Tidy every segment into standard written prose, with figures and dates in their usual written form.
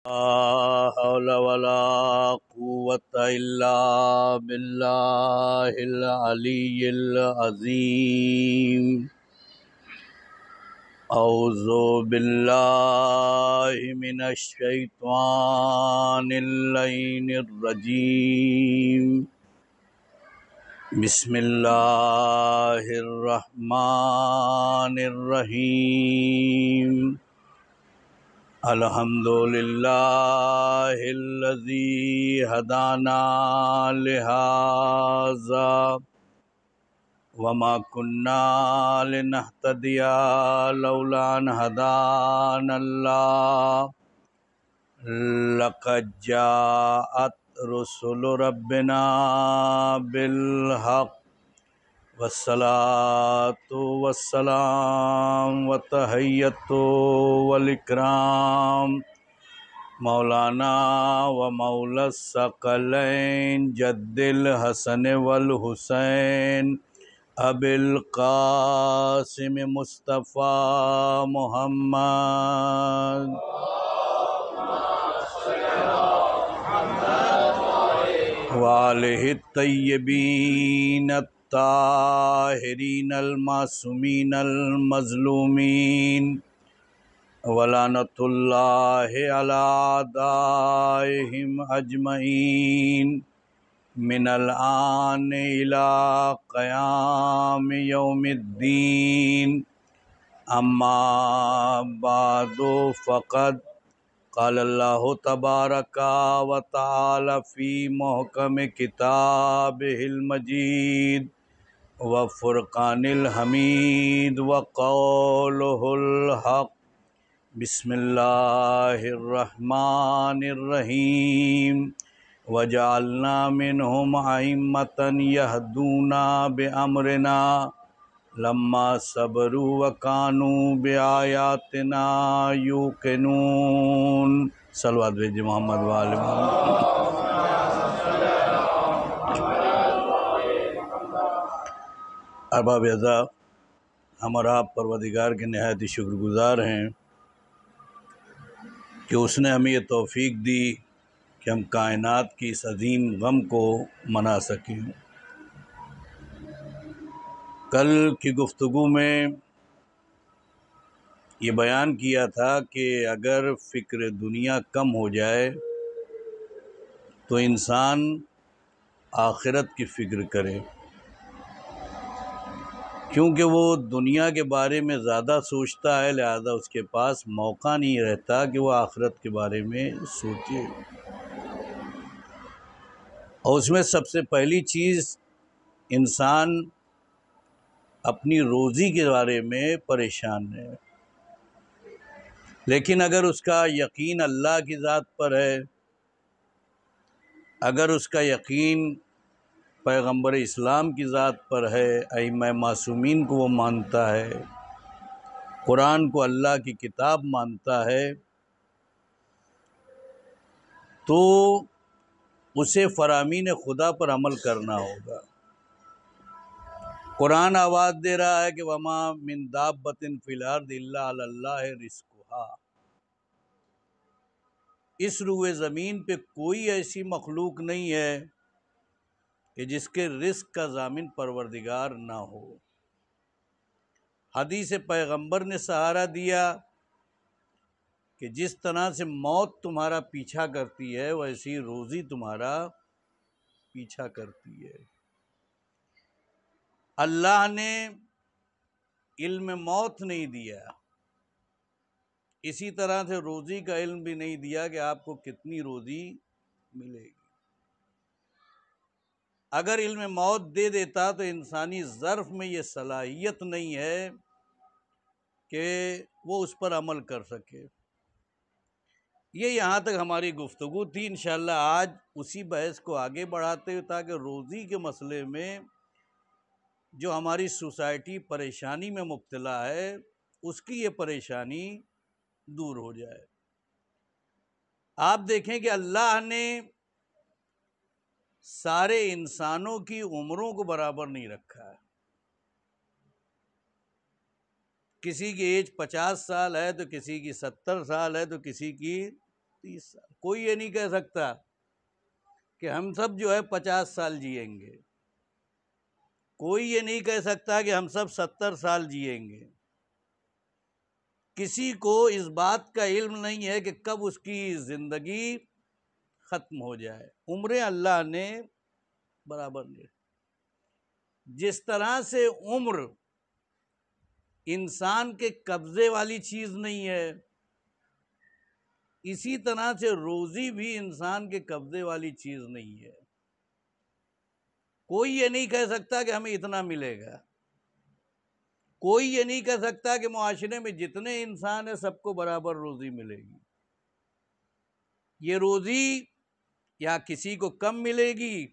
لا حول ولا قوة إلا بالله العلي العظيم. أعوذ بالله من الشيطان اللعين الرجيم. بسم الله الرحمن الرحيم. الحمد لله الذي هدانا لهذا وما كنا لنهتدي لولا أن هدانا الله. لقد جاءت رسل ربنا بالحق والصلاة والسلام والتحية والإكرام مولانا ومولا الثقلين جد الحسن والحسين أبي القاسم مصطفى محمد وآلہ الطیبین الطاہرین المعصومین المظلومین ولعنۃ اللہ علی اعدائہم اجمعین من الآن الی قیام یوم الدین. اما بعد فقد قال اللہ تبارک و تعالی فی محکم کتابہ المجید وفرقان الحمید وقولہ الحق. بسم اللہ الرحمن الرحیم. وجعلنا منہم ائمۃ یہدون بامرنا لما صبروا وکانوا بآیاتنا یوقنون. صلوات بھیجیے محمد وآل محمد. ارباب اعضاء، ہم اور آپ پروردگار کے نہایت ہی شکر گزار ہیں کہ اس نے ہمیں یہ توفیق دی کہ ہم کائنات کی اس عظیم غم کو منا سکیں. کل کی گفتگو میں یہ بیان کیا تھا کہ اگر فکر دنیا کم ہو جائے تو انسان آخرت کی فکر کرے، کیونکہ وہ دنیا کے بارے میں زیادہ سوچتا ہے، لہذا اس کے پاس موقع نہیں رہتا کہ وہ آخرت کے بارے میں سوچے. اور اس میں سب سے پہلی چیز انسان اپنی روزی کے بارے میں پریشان ہے. لیکن اگر اس کا یقین اللہ کی ذات پر ہے، اگر اس کا یقین پیغمبر اسلام کی ذات پر ہے، ائمہ معصومین کو وہ مانتا ہے، قرآن کو اللہ کی کتاب مانتا ہے، تو اسے فرامین خدا پر عمل کرنا ہوگا. قرآن آواز دے رہا ہے کہ وما من دابۃ فی الارض الا علی اللہ رزقھا. اس روئے زمین پہ کوئی ایسی مخلوق نہیں ہے کہ جس کے رزق کا ضامن پروردگار نہ ہو. حدیث پیغمبر نے سہارا دیا کہ جس طرح سے موت تمہارا پیچھا کرتی ہے ویسی روزی تمہارا پیچھا کرتی ہے. اللہ نے علم موت نہیں دیا، اسی طرح سے روزی کا علم بھی نہیں دیا کہ آپ کو کتنی روزی ملے گی. اگر علم موت دے دیتا تو انسانی ظرف میں یہ صلاحیت نہیں ہے کہ وہ اس پر عمل کر سکے. یہ یہاں تک ہماری گفتگو تھی. انشاءاللہ آج اسی بحث کو آگے بڑھاتے ہوئے تاکہ روزی کے مسئلے میں جو ہماری سوسائٹی پریشانی میں مبتلا ہے اس کی یہ پریشانی دور ہو جائے. آپ دیکھیں کہ اللہ نے سارے انسانوں کی عمروں کو برابر نہیں رکھا ہے. کسی کی ایج 50 سال ہے تو کسی کی 70 سال ہے تو کسی کی 30 سال. کوئی یہ نہیں کہہ سکتا کہ ہم سب جو ہے 50 سال جئیں گے. کوئی یہ نہیں کہہ سکتا کہ ہم سب 70 سال جئیں گے. کسی کو اس بات کا علم نہیں ہے کہ کب اس کی زندگی ختم ہو جائے. عمریں اللہ نے برابر نہیں. جس طرح سے عمر انسان کے قبضے والی چیز نہیں ہے، اسی طرح سے روزی بھی انسان کے قبضے والی چیز نہیں ہے. کوئی یہ نہیں کہہ سکتا کہ ہمیں اتنا ملے گا. کوئی یہ نہیں کہہ سکتا کہ معاشرے میں جتنے انسان ہیں سب کو برابر روزی ملے گی. یہ روزی یا کسی کو کم ملے گی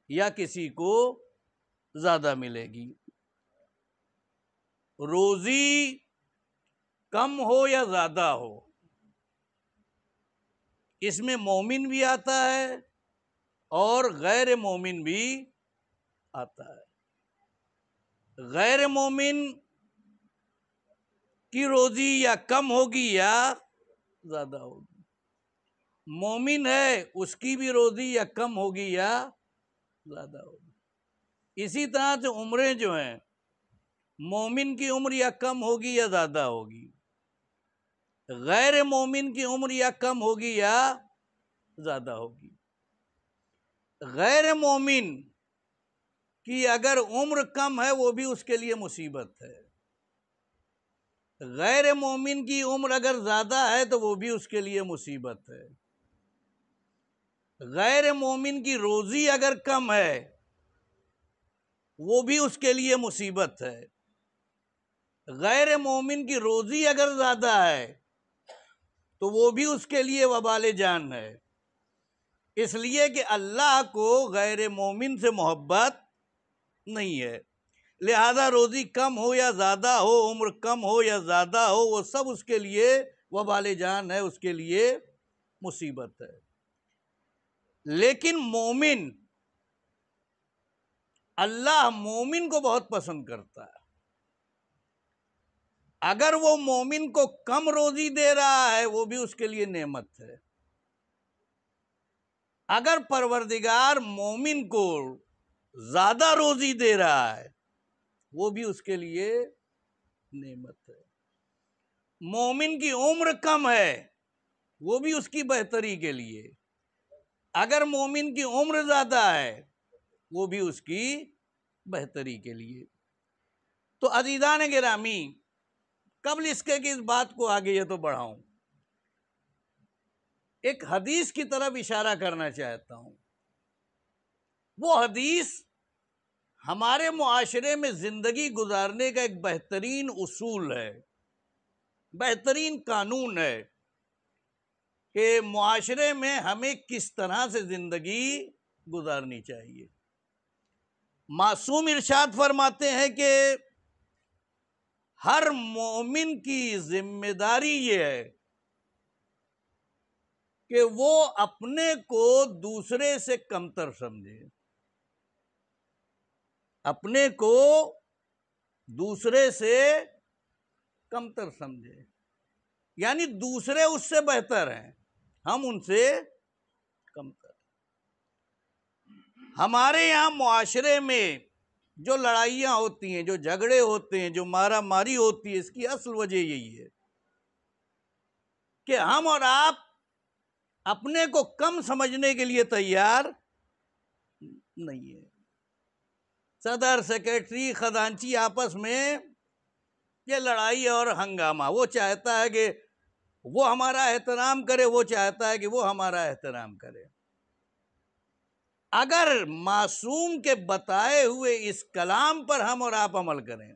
یا کسی کو زیادہ ملے گی. روزی کم ہو یا زیادہ ہو، اس میں مومن بھی آتا ہے اور غیر مومن بھی آتا ہے. غیر مومن کی روزی یا کم ہوگی یا زیادہ ہوگی. مومن ہے اس کی بھی روزی یا کم ہوگی یا زیادہ ہوگی. اسی طرح سے عمریں جو ہیں، مومن کی عمر یا کم ہوگی یا زیادہ ہوگی، غیر مومن کی عمر یا کم ہوگی یا زیادہ ہوگی. غیر مومن کی اگر عمر کم ہے وہ بھی اس کے لیے مصیبت ہے. غیر مومن کی عمر اگر زیادہ ہے تو وہ بھی اس کے لیے مصیبت ہے. غیر مومن کی روزی اگر کم ہے وہ بھی اس کے لیے مصیبت ہے. غیر مومن کی روزی اگر زیادہ ہے تو وہ بھی اس کے لیے وبال جان ہے. اس لیے کہ اللہ کو غیر مومن سے محبت نہیں ہے. لہذا روزی کم ہو یا زیادہ ہو، عمر کم ہو یا زیادہ ہو، وہ سب اس کے لیے وبال جان ہے، اس کے لیے مصیبت ہے. لیکن مومن، اللہ مومن کو بہت پسند کرتا ہے. اگر وہ مومن کو کم روزی دے رہا ہے وہ بھی اس کے لیے نعمت ہے. اگر پروردگار مومن کو زیادہ روزی دے رہا ہے وہ بھی اس کے لیے نعمت ہے. مومن کی عمر کم ہے وہ بھی اس کی بہتری کے لیے. اگر مومن کی عمر زیادہ ہے وہ بھی اس کی بہتری کے لیے. تو عزیزان گرامی، قبل اس کے کہ اس بات کو آگے یہ تو بڑھاؤں، ایک حدیث کی طرف اشارہ کرنا چاہتا ہوں. وہ حدیث ہمارے معاشرے میں زندگی گزارنے کا ایک بہترین اصول ہے، بہترین قانون ہے کہ معاشرے میں ہمیں کس طرح سے زندگی گزارنی چاہیے. معصوم ارشاد فرماتے ہیں کہ ہر مومن کی ذمہ داری یہ ہے کہ وہ اپنے کو دوسرے سے کمتر سمجھے. اپنے کو دوسرے سے کمتر سمجھے، یعنی دوسرے اس سے بہتر ہیں، ہم ان سے کمتر. ہمارے یہاں معاشرے میں جو لڑائیاں ہوتی ہیں، جو جھگڑے ہوتے ہیں، جو مارا ماری ہوتی ہے، اس کی اصل وجہ یہی ہے کہ ہم اور آپ اپنے کو کم سمجھنے کے لیے تیار نہیں ہے. صدر، سیکرٹری، خزانچی آپس میں یہ لڑائی اور ہنگامہ، وہ چاہتا ہے کہ وہ ہمارا احترام کرے، وہ چاہتا ہے کہ وہ ہمارا احترام کرے. اگر معصوم کے بتائے ہوئے اس کلام پر ہم اور آپ عمل کریں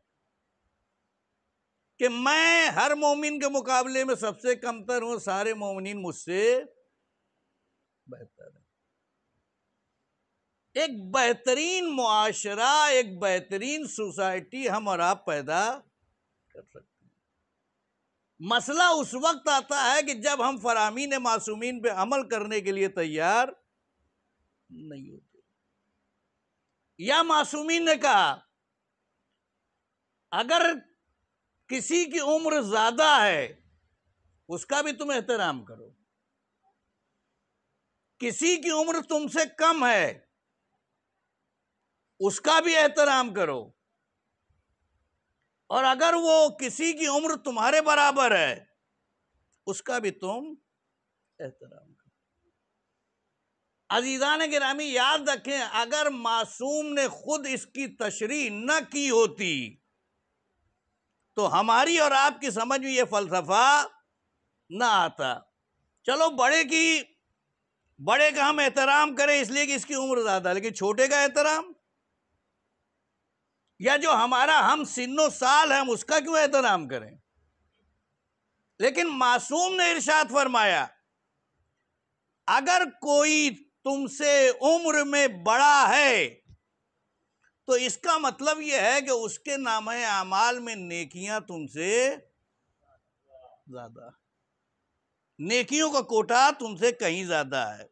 کہ میں ہر مومن کے مقابلے میں سب سے کمتر ہوں، سارے مومنین مجھ سے بہتر ہیں، ایک بہترین معاشرہ، ایک بہترین سوسائٹی ہم اور آپ پیدا کر سکتے ہیں. مسئلہ اس وقت آتا ہے کہ جب ہم فرامین معصومین پہ عمل کرنے کے لیے تیار نہیں ہوتے. یا معصومین نے کہا اگر کسی کی عمر زیادہ ہے اس کا بھی تم احترام کرو، کسی کی عمر تم سے کم ہے اس کا بھی احترام کرو، اور اگر وہ کسی کی عمر تمہارے برابر ہے اس کا بھی تم احترام کرو۔ عزیزان گرامی یاد رکھیں، اگر معصوم نے خود اس کی تشریح نہ کی ہوتی تو ہماری اور آپ کی سمجھ میں یہ فلسفہ نہ آتا۔ چلو بڑے کا ہم احترام کریں اس لیے کہ اس کی عمر زیادہ، لیکن چھوٹے کا احترام، یا جو ہمارا ہم سن و سال ہے ہم اس کا کیوں احترام کریں؟ لیکن معصوم نے ارشاد فرمایا اگر کوئی تم سے عمر میں بڑا ہے تو اس کا مطلب یہ ہے کہ اس کے نامہ اعمال میں نیکیاں تم سے زیادہ، نیکیوں کا کوٹا تم سے کہیں زیادہ ہے،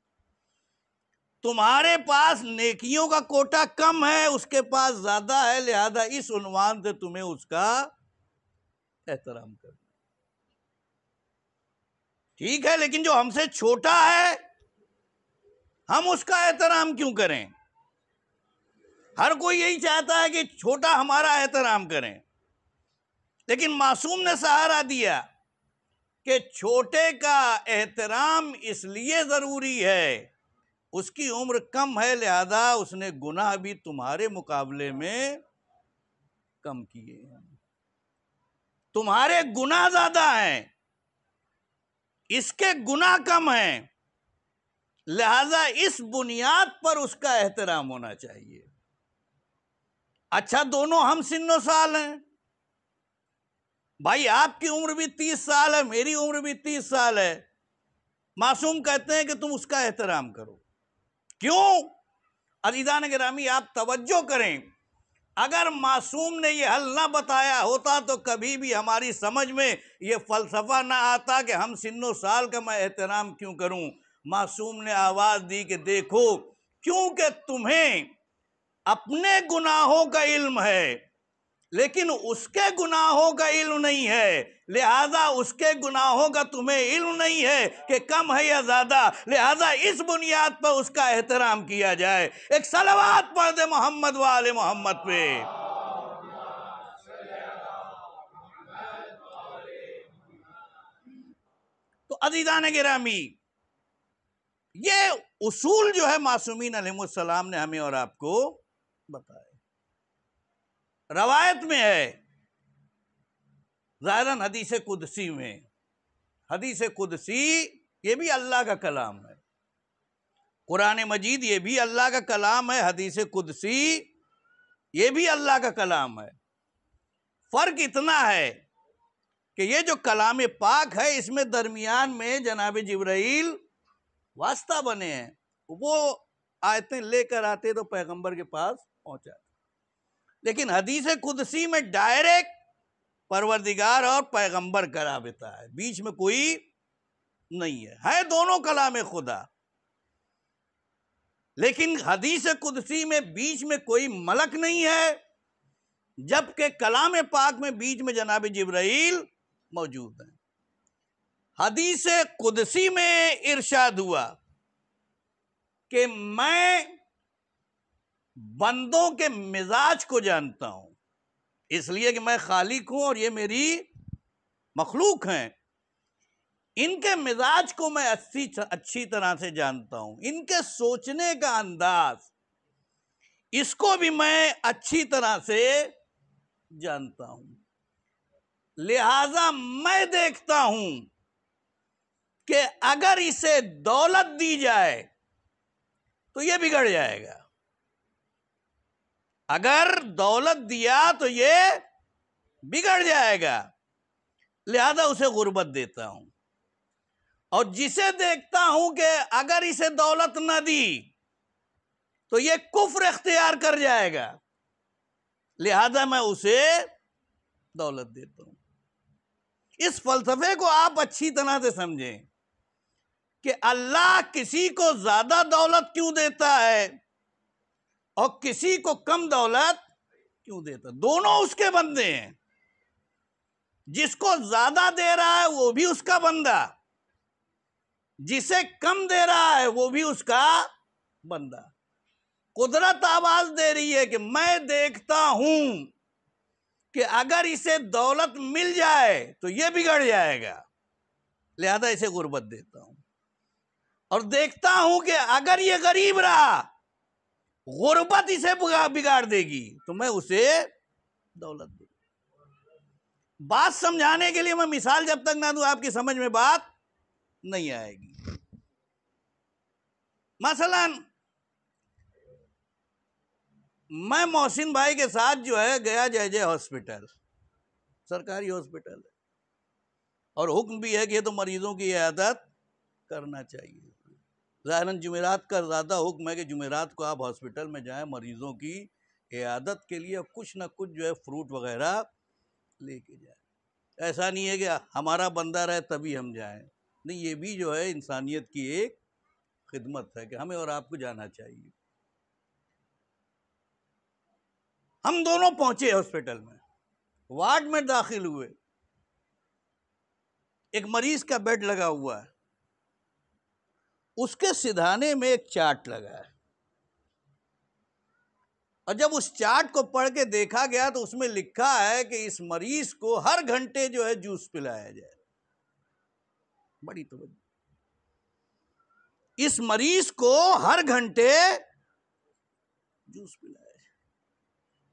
تمہارے پاس نیکیوں کا کوٹا کم ہے اس کے پاس زیادہ ہے، لہذا اس عنوان سے تمہیں اس کا احترام کرنا ٹھیک ہے۔ لیکن جو ہم سے چھوٹا ہے ہم اس کا احترام کیوں کریں؟ ہر کوئی یہی چاہتا ہے کہ چھوٹا ہمارا احترام کریں، لیکن معصوم نے سہارا دیا کہ چھوٹے کا احترام اس لیے ضروری ہے اس کی عمر کم ہے، لہذا اس نے گناہ بھی تمہارے مقابلے میں کم کیے ہیں، تمہارے گناہ زیادہ ہیں اس کے گناہ کم ہیں، لہذا اس بنیاد پر اس کا احترام ہونا چاہیے۔ اچھا دونوں ہم سن و سال ہیں، بھائی آپ کی عمر بھی 30 سال ہے میری عمر بھی 30 سال ہے، معصوم کہتے ہیں کہ تم اس کا احترام کرو، کیوں؟ عزیزان گرامی آپ توجہ کریں، اگر معصوم نے یہ حل نہ بتایا ہوتا تو کبھی بھی ہماری سمجھ میں یہ فلسفہ نہ آتا کہ ہم سن و سال کا میں احترام کیوں کروں۔ معصوم نے آواز دی کہ دیکھو کیونکہ تمہیں اپنے گناہوں کا علم ہے لیکن اس کے گناہوں کا علم نہیں ہے، لہذا اس کے گناہوں کا تمہیں علم نہیں ہے کہ کم ہے یا زیادہ، لہذا اس بنیاد پر اس کا احترام کیا جائے۔ ایک صلوات پڑھ دے محمد و آل محمد پہ۔ تو عزیزان گرامی یہ اصول جو ہے معصومین علیہ السلام نے ہمیں اور آپ کو بتایا۔ روایت میں ہے، ظاہراً حدیث قدسی میں، حدیث قدسی یہ بھی اللہ کا کلام ہے، قرآن مجید یہ بھی اللہ کا کلام ہے، حدیث قدسی یہ بھی اللہ کا کلام ہے۔ فرق اتنا ہے کہ یہ جو کلام پاک ہے اس میں درمیان میں جناب جبرائیل واسطہ بنے ہیں، وہ آیتیں لے کر آتے تو پیغمبر کے پاس پہنچاتے، لیکن حدیث قدسی میں ڈائریکٹ پروردگار اور پیغمبر کا رابطہ ہے، بیچ میں کوئی نہیں ہے دونوں کلام خدا، لیکن حدیث قدسی میں بیچ میں کوئی ملک نہیں ہے، جبکہ کلام پاک میں بیچ میں جناب جبرائیل موجود ہیں۔ حدیث قدسی میں ارشاد ہوا کہ میں بندوں کے مزاج کو جانتا ہوں، اس لیے کہ میں خالق ہوں اور یہ میری مخلوق ہیں، ان کے مزاج کو میں اچھی طرح سے جانتا ہوں، ان کے سوچنے کا انداز اس کو بھی میں اچھی طرح سے جانتا ہوں، لہذا میں دیکھتا ہوں کہ اگر اسے دولت دی جائے تو یہ بگڑ جائے گا، اگر دولت دیا تو یہ بگڑ جائے گا، لہذا اسے غربت دیتا ہوں، اور جسے دیکھتا ہوں کہ اگر اسے دولت نہ دی تو یہ کفر اختیار کر جائے گا، لہذا میں اسے دولت دیتا ہوں۔ اس فلسفے کو آپ اچھی طرح سے سمجھیں کہ اللہ کسی کو زیادہ دولت کیوں دیتا ہے اور کسی کو کم دولت کیوں دیتا ہے، دونوں اس کے بندے ہیں، جس کو زیادہ دے رہا ہے وہ بھی اس کا بندہ جسے کم دے رہا ہے وہ بھی اس کا بندہ. قدرت آواز دے رہی ہے کہ میں دیکھتا ہوں کہ اگر اسے دولت مل جائے تو یہ بگڑ جائے گا، لہذا اسے غربت دیتا ہوں. اور دیکھتا ہوں کہ اگر یہ غریب رہا غربت اسے بگاڑ دے گی تو میں اسے دولت دوں. بات سمجھانے کے لیے میں مثال جب تک نہ دوں آپ کی سمجھ میں بات نہیں آئے گی. مثلا میں محسن بھائی کے ساتھ جو ہے گیا جے ہاسپٹل، سرکاری ہاسپٹل ہے، اور حکم بھی ہے کہ یہ تو مریضوں کی عیادت کرنا چاہیے. ظاہراً جمعرات کا زیادہ حکم ہے کہ جمعرات کو آپ ہاسپٹل میں جائیں مریضوں کی عیادت کے لیے کچھ نہ کچھ جو ہے فروٹ وغیرہ لے کے جائیں. ایسا نہیں ہے کہ ہمارا بندہ رہے تبھی ہم جائیں، نہیں، یہ بھی جو ہے انسانیت کی ایک خدمت ہے کہ ہمیں اور آپ کو جانا چاہیے. ہم دونوں پہنچے ہاسپٹل میں، وارڈ میں داخل ہوئے، ایک مریض کا بیڈ لگا ہوا ہے، اس کے سدھانے میں ایک چارٹ لگا ہے، اور جب اس چارٹ کو پڑھ کے دیکھا گیا تو اس میں لکھا ہے کہ اس مریض کو ہر گھنٹے جو ہے جوس پلایا جائے. بڑی توجہ، اس مریض کو ہر گھنٹے جوس پلایا جائے.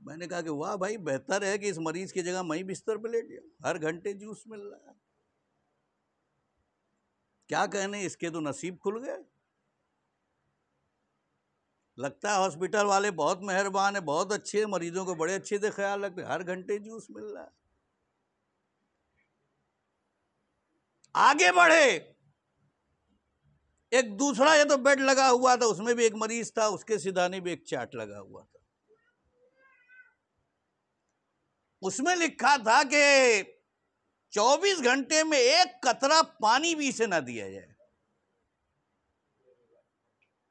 میں نے کہا کہ واہ بھائی، بہتر ہے کہ اس مریض کی جگہ میں ہی بستر پہ لیٹ جاؤں، ہر گھنٹے جوس مل رہا ہے. کیا کہنے، اس کے تو نصیب کھل گئے. لگتا ہے ہاسپٹل والے بہت مہربان ہیں، بہت اچھے ہیں، مریضوں کو بڑے اچھے سے خیال رکھتے، ہر گھنٹے جوس مل رہا ہے. آگے بڑھے، ایک دوسرا یہ تو بیڈ لگا ہوا تھا، اس میں بھی ایک مریض تھا، اس کے سدھانے بھی ایک چارٹ لگا ہوا تھا. اس میں لکھا تھا کہ 24 گھنٹے میں ایک قطرہ پانی بھی اسے نہ دیا جائے.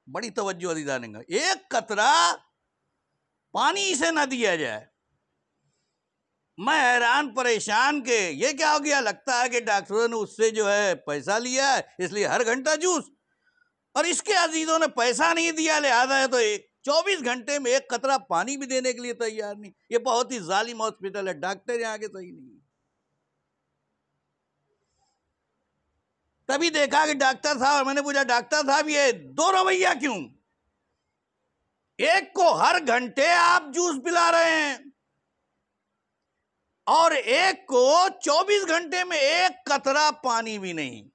بڑی توجہ عزیزان کا، ایک قطرہ پانی اسے نہ دیا جائے. میں حیران پریشان کہ یہ کیا ہو گیا، لگتا ہے کہ ڈاکٹروں نے اس سے جو ہے پیسہ لیا ہے اس لیے ہر گھنٹہ جوس، اور اس کے عزیزوں نے پیسہ نہیں دیا لہذا ہے تو 24 گھنٹے میں ایک قطرہ پانی بھی دینے کے لیے تیار نہیں. یہ بہت ہی ظالم ہاسپٹل ہے، ڈاکٹر یہاں کے صحیح نہیں. تبھی دیکھا کہ ڈاکٹر صاحب، میں نے پوچھا ڈاکٹر صاحب یہ دو رویہ کیوں، ایک کو ہر گھنٹے آپ جوس پلا رہے ہیں اور ایک کو 24 گھنٹے میں ایک قطرہ پانی بھی نہیں.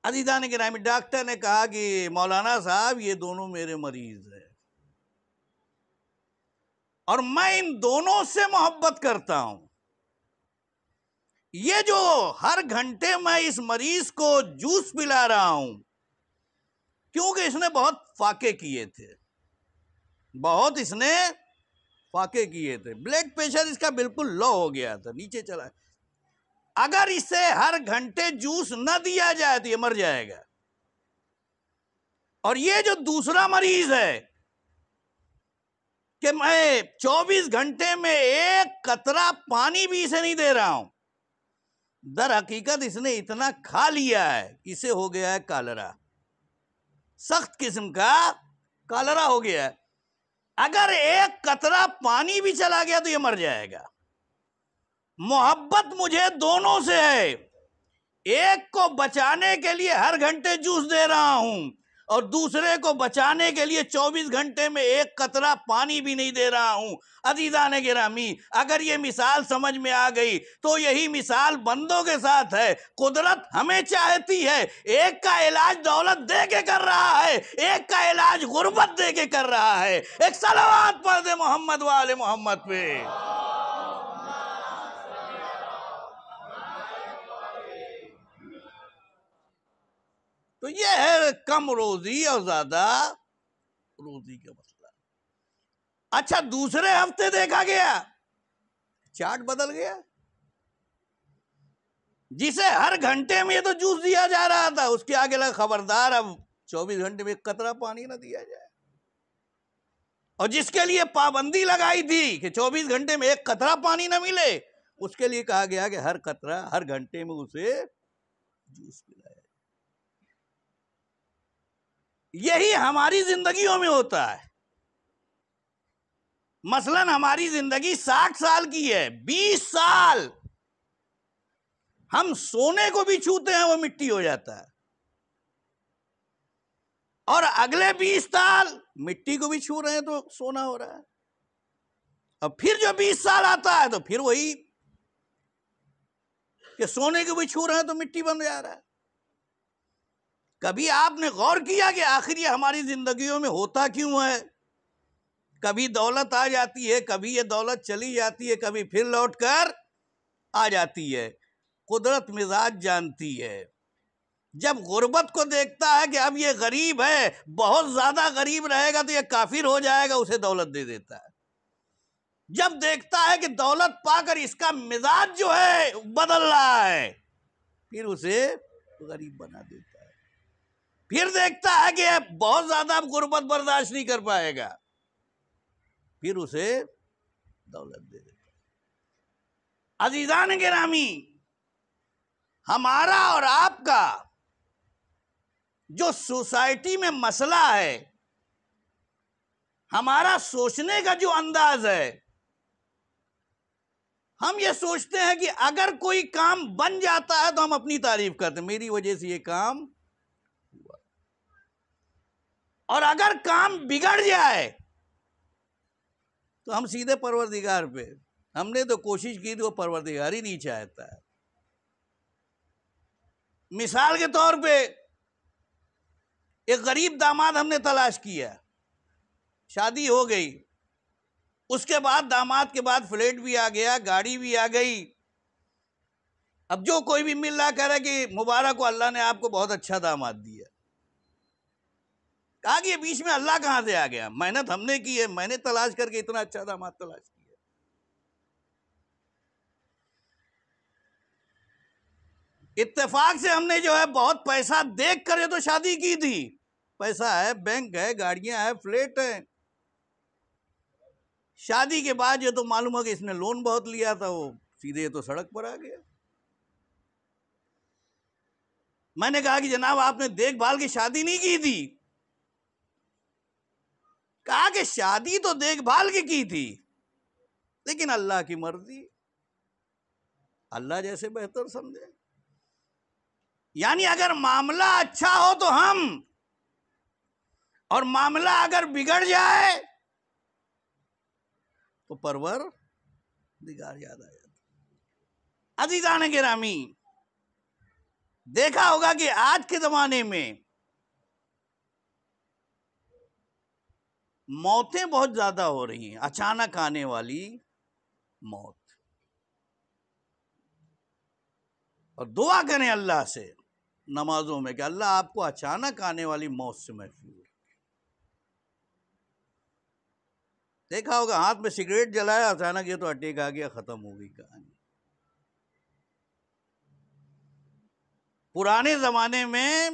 عزیزان گرامی، ڈاکٹر نے کہا کہ مولانا صاحب یہ دونوں میرے مریض ہیں اور میں ان دونوں سے محبت کرتا ہوں. یہ جو ہر گھنٹے میں اس مریض کو جوس پلا رہا ہوں کیونکہ اس نے بہت فاقے کیے تھے، بلڈ پریشر اس کا بالکل لو ہو گیا تھا، نیچے چلا. اگر اسے ہر گھنٹے جوس نہ دیا جائے تو یہ مر جائے گا. اور یہ جو دوسرا مریض ہے کہ میں 24 گھنٹے میں ایک قطرہ پانی بھی اسے نہیں دے رہا ہوں، در حقیقت اس نے اتنا کھا لیا ہے، اسے ہو گیا ہے کالرا، سخت قسم کا کالرا ہو گیا ہے. اگر ایک قطرہ پانی بھی چلا گیا تو یہ مر جائے گا. محبت مجھے دونوں سے ہے، ایک کو بچانے کے لیے ہر گھنٹے جوس دے رہا ہوں اور دوسرے کو بچانے کے لیے 24 گھنٹے میں ایک قطرہ پانی بھی نہیں دے رہا ہوں. عزیزان گرامی، اگر یہ مثال سمجھ میں آ گئی تو یہی مثال بندوں کے ساتھ ہے. قدرت ہمیں چاہتی ہے، ایک کا علاج دولت دے کے کر رہا ہے، ایک کا علاج غربت دے کے کر رہا ہے. ایک صلوات پڑھ دے محمد و آل محمد پہ. تو یہ ہے کم روزی اور زیادہ روزی کا مسئلہ. اچھا، دوسرے ہفتے دیکھا گیا چارٹ بدل گیا. جسے ہر گھنٹے میں یہ تو جوس دیا جا رہا تھا اس کے آگے لگا خبردار اب 24 گھنٹے میں ایک قطرہ پانی نہ دیا جائے. اور جس کے لیے پابندی لگائی تھی کہ 24 گھنٹے میں ایک قطرہ پانی نہ ملے اس کے لیے کہا گیا کہ ہر قطرہ ہر گھنٹے میں اسے جوس پلایا۔ یہی ہماری زندگیوں میں ہوتا ہے۔ مثلا ہماری زندگی 60 سال کی ہے، 20 سال ہم سونے کو بھی چھوتے ہیں وہ مٹی ہو جاتا ہے، اور اگلے 20 سال مٹی کو بھی چھو رہے ہیں تو سونا ہو رہا ہے، اب پھر جو 20 سال آتا ہے تو پھر وہی کہ سونے کو بھی چھو رہے ہیں تو مٹی بن جا رہا ہے۔ کبھی آپ نے غور کیا کہ آخر یہ ہماری زندگیوں میں ہوتا کیوں ہے؟ کبھی دولت آ جاتی ہے، کبھی یہ دولت چلی جاتی ہے، کبھی پھر لوٹ کر آ جاتی ہے۔ قدرت مزاج جانتی ہے۔ جب غربت کو دیکھتا ہے کہ اب یہ غریب ہے، بہت زیادہ غریب رہے گا تو یہ کافر ہو جائے گا، اسے دولت دے دیتا ہے۔ جب دیکھتا ہے کہ دولت پا کر اس کا مزاج جو ہے بدل رہا ہے، پھر اسے غریب بنا دیتا ہے۔ پھر دیکھتا ہے کہ بہت زیادہ اب غربت برداشت نہیں کر پائے گا، پھر اسے دولت دے دیتا ہے۔ عزیزان گرامی، ہمارا اور آپ کا جو سوسائٹی میں مسئلہ ہے، ہمارا سوچنے کا جو انداز ہے، ہم یہ سوچتے ہیں کہ اگر کوئی کام بن جاتا ہے تو ہم اپنی تعریف کرتے ہیں، میری وجہ سے یہ کام ہوا، اور اگر کام بگڑ جائے تو ہم سیدھے پروردگار پہ، ہم نے تو کوشش کی تو وہ پروردگار ہی نہیں چاہتا ہے۔ مثال کے طور پہ ایک غریب داماد ہم نے تلاش کیا، شادی ہو گئی، اس کے بعد داماد کے بعد فلیٹ بھی آ گیا، گاڑی بھی آ گئی، اب جو کوئی بھی مل رہا کہہ رہا کہ مبارک ہو، اللہ نے آپ کو بہت اچھا داماد دیا۔ کہا کہ یہ بیچ میں اللہ کہاں سے آ گیا؟ محنت ہم نے کی ہے، میں نے تلاش کر کے اتنا اچھا داماد تلاش کیا۔ اتفاق سے ہم نے جو ہے بہت پیسہ دیکھ کر یہ تو شادی کی تھی، پیسہ ہے، بینک ہے، گاڑیاں ہیں، فلیٹ ہیں۔ شادی کے بعد یہ تو معلوم ہو کہ اس نے لون بہت لیا تھا، وہ سیدھے یہ تو سڑک پر آ گیا۔ میں نے کہا کہ جناب آپ نے دیکھ بھال کی شادی نہیں کی تھی؟ کہا کہ شادی تو دیکھ بھال کی تھی، لیکن اللہ کی مرضی، اللہ جیسے بہتر سمجھے۔ یعنی اگر معاملہ اچھا ہو تو ہم، اور معاملہ اگر بگڑ جائے تو پروردگار یاد آ جاتا۔ عزیزان گرامی، دیکھا ہوگا کہ آج کے زمانے میں موتیں بہت زیادہ ہو رہی ہیں، اچانک آنے والی موت، اور دعا کریں اللہ سے نمازوں میں کہ اللہ آپ کو اچانک آنے والی موت سے محفوظ رکھے۔ دیکھا ہوگا ہاتھ میں سگریٹ جلایا، اچانک یہ تو اٹیک آ گیا، ختم ہو گئی کہانی۔ پرانے زمانے میں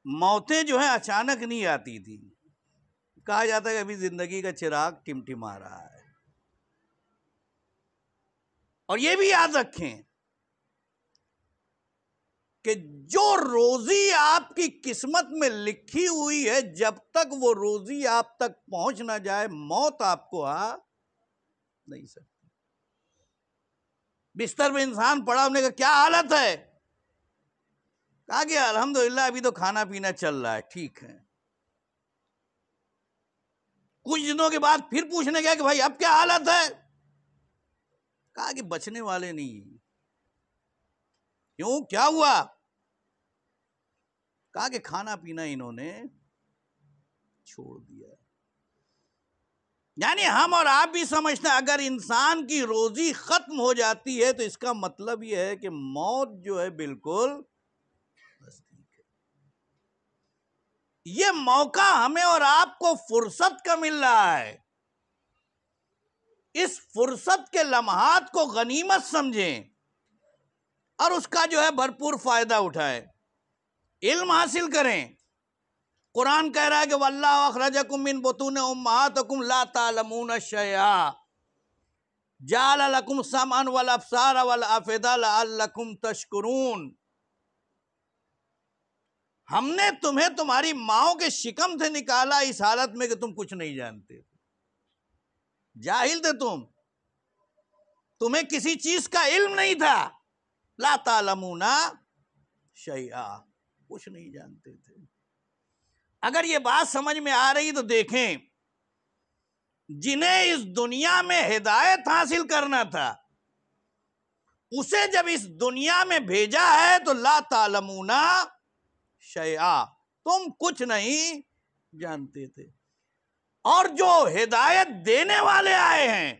موتیں جو ہیں اچانک نہیں آتی تھی، کہا جاتا ہے کہ ابھی زندگی کا چراغ ٹمٹما رہا ہے۔ اور یہ بھی یاد رکھیں کہ جو روزی آپ کی قسمت میں لکھی ہوئی ہے، جب تک وہ روزی آپ تک پہنچ نہ جائے، موت آپ کو آ نہیں سکتی۔ بستر میں انسان پڑا، ہم نے کہا کیا حالت ہے؟ کہا کہ الحمدللہ ابھی تو کھانا پینا چل رہا ہے، ٹھیک ہے۔ کچھ دنوں کے بعد پھر پوچھنے گیا کہ بھائی اب کیا حالت ہے؟ کہا کہ بچنے والے نہیں ہیں۔ کیوں؟ کیا ہوا؟ کہا کہ کھانا پینا انہوں نے چھوڑ دیا۔ یعنی ہم اور آپ بھی سمجھتے ہیں اگر انسان کی روزی ختم ہو جاتی ہے تو اس کا مطلب یہ ہے کہ موت جو ہے بالکل نزدیک ہے۔ یہ موقع ہمیں اور آپ کو فرصت کا مل رہا ہے، اس فرصت کے لمحات کو غنیمت سمجھیں اور اس کا جو ہے بھرپور فائدہ اٹھائیں، علم حاصل کریں۔ قرآن کہہ رہا ہے کہ وَاللَّهُ أَخْرَجَكُم مِّن بُطُونِ أُمَّهَاتِكُمْ لَا تَعْلَمُونَ شَيْئًا۔ جعل لکم سمعا والابصار والافئدہ لعلکم تشکرون، ہم نے تمہیں تمہاری ماؤں کے شکم سے نکالا اس حالت میں کہ تم کچھ نہیں جانتے تھے، جاہل تھے تمہیں کسی چیز کا علم نہیں تھا، لا تعلمون شیئا، کچھ نہیں جانتے تھے۔ اگر یہ بات سمجھ میں آ رہی تو دیکھیں، جنہیں اس دنیا میں ہدایت حاصل کرنا تھا اسے جب اس دنیا میں بھیجا ہے تو لا تعلمون شیئا، تم کچھ نہیں جانتے تھے۔ اور جو ہدایت دینے والے آئے ہیں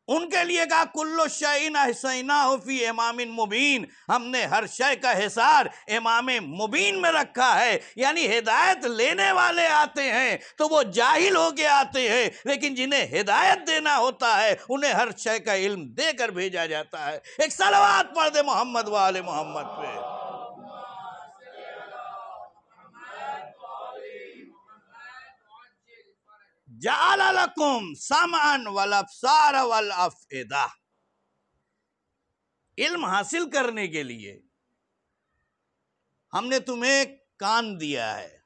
ان کے لیے کہا کل شیء احصیناہ فی امام مبین، ہم نے ہر شے کا حصار امام مبین میں رکھا ہے، یعنی ہدایت لینے والے آتے ہیں تو وہ جاہل ہو کے آتے ہیں، لیکن جنہیں ہدایت دینا ہوتا ہے انہیں ہر شے کا علم دے کر بھیجا جاتا ہے۔ ایک صلوات پڑھ دے محمد و آل محمد پہ۔ جعل لکم سمعا والابصار والافئدہ، علم حاصل کرنے کے لیے ہم نے تمہیں کان دیا ہے،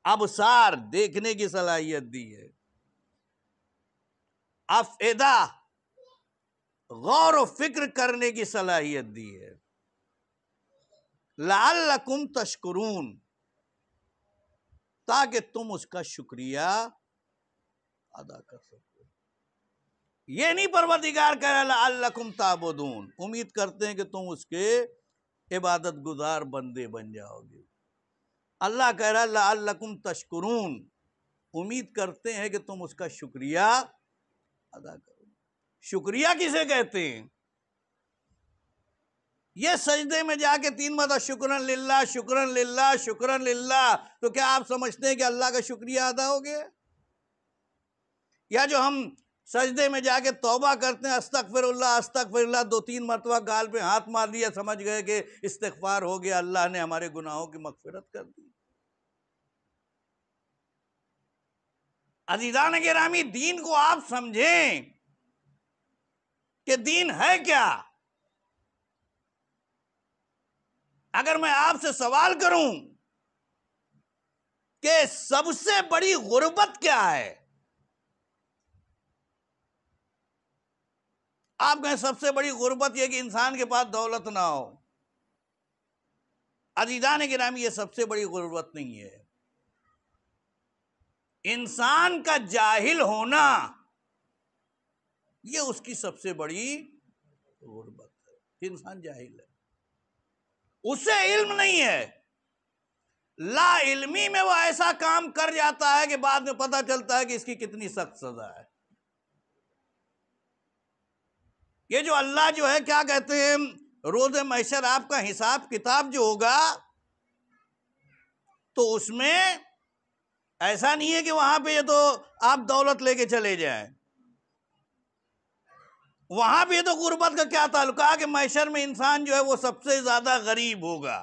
ابصار دیکھنے کی صلاحیت دی ہے، افئدہ غور و فکر کرنے کی صلاحیت دی ہے، لعلکم تشکرون، تاکہ تم اس کا شکریہ ادا کر سکو۔ یہ نہیں پروردگار کہہ رہا لعلکم تعبدون، امید کرتے ہیں کہ تم اس کے عبادت گزار بندے بن جاؤ گے۔ اللہ کہہ رہا لعلکم تشکرون، امید کرتے ہیں کہ تم اس کا شکریہ ادا کرو۔ شکریہ کسے کہتے ہیں؟ یہ سجدے میں جا کے 3 مرتبہ شکرن للہ شکرن للہ شکرن للہ، تو کیا آپ سمجھتے ہیں کہ اللہ کا شکریہ ادا ہو گیا؟ یا جو ہم سجدے میں جا کے توبہ کرتے ہیں استغفر اللہ 2-3 مرتبہ گال پہ ہاتھ مار دیا، سمجھ گئے کہ استغفار ہو گیا، اللہ نے ہمارے گناہوں کی مغفرت کر دی۔ عزیزان گرامی، دین کو آپ سمجھیں کہ دین ہے کیا۔ اگر میں آپ سے سوال کروں کہ سب سے بڑی غربت کیا ہے، آپ کہیں سب سے بڑی غربت یہ کہ انسان کے پاس دولت نہ ہو۔ عزیزان گرامی، یہ سب سے بڑی غربت نہیں ہے، انسان کا جاہل ہونا یہ اس کی سب سے بڑی غربت ہے۔ انسان جاہل ہے، اسے علم نہیں ہے، لا علمی میں وہ ایسا کام کر جاتا ہے کہ بعد میں پتہ چلتا ہے کہ اس کی کتنی سخت سزا ہے۔ یہ جو اللہ جو ہے کیا کہتے ہیں، روز محشر آپ کا حساب کتاب جو ہوگا تو اس میں ایسا نہیں ہے کہ وہاں پہ یہ تو آپ دولت لے کے چلے جائیں، وہاں پہ یہ تو غربت کا کیا تعلق ہے کہ محشر میں انسان جو ہے وہ سب سے زیادہ غریب ہوگا۔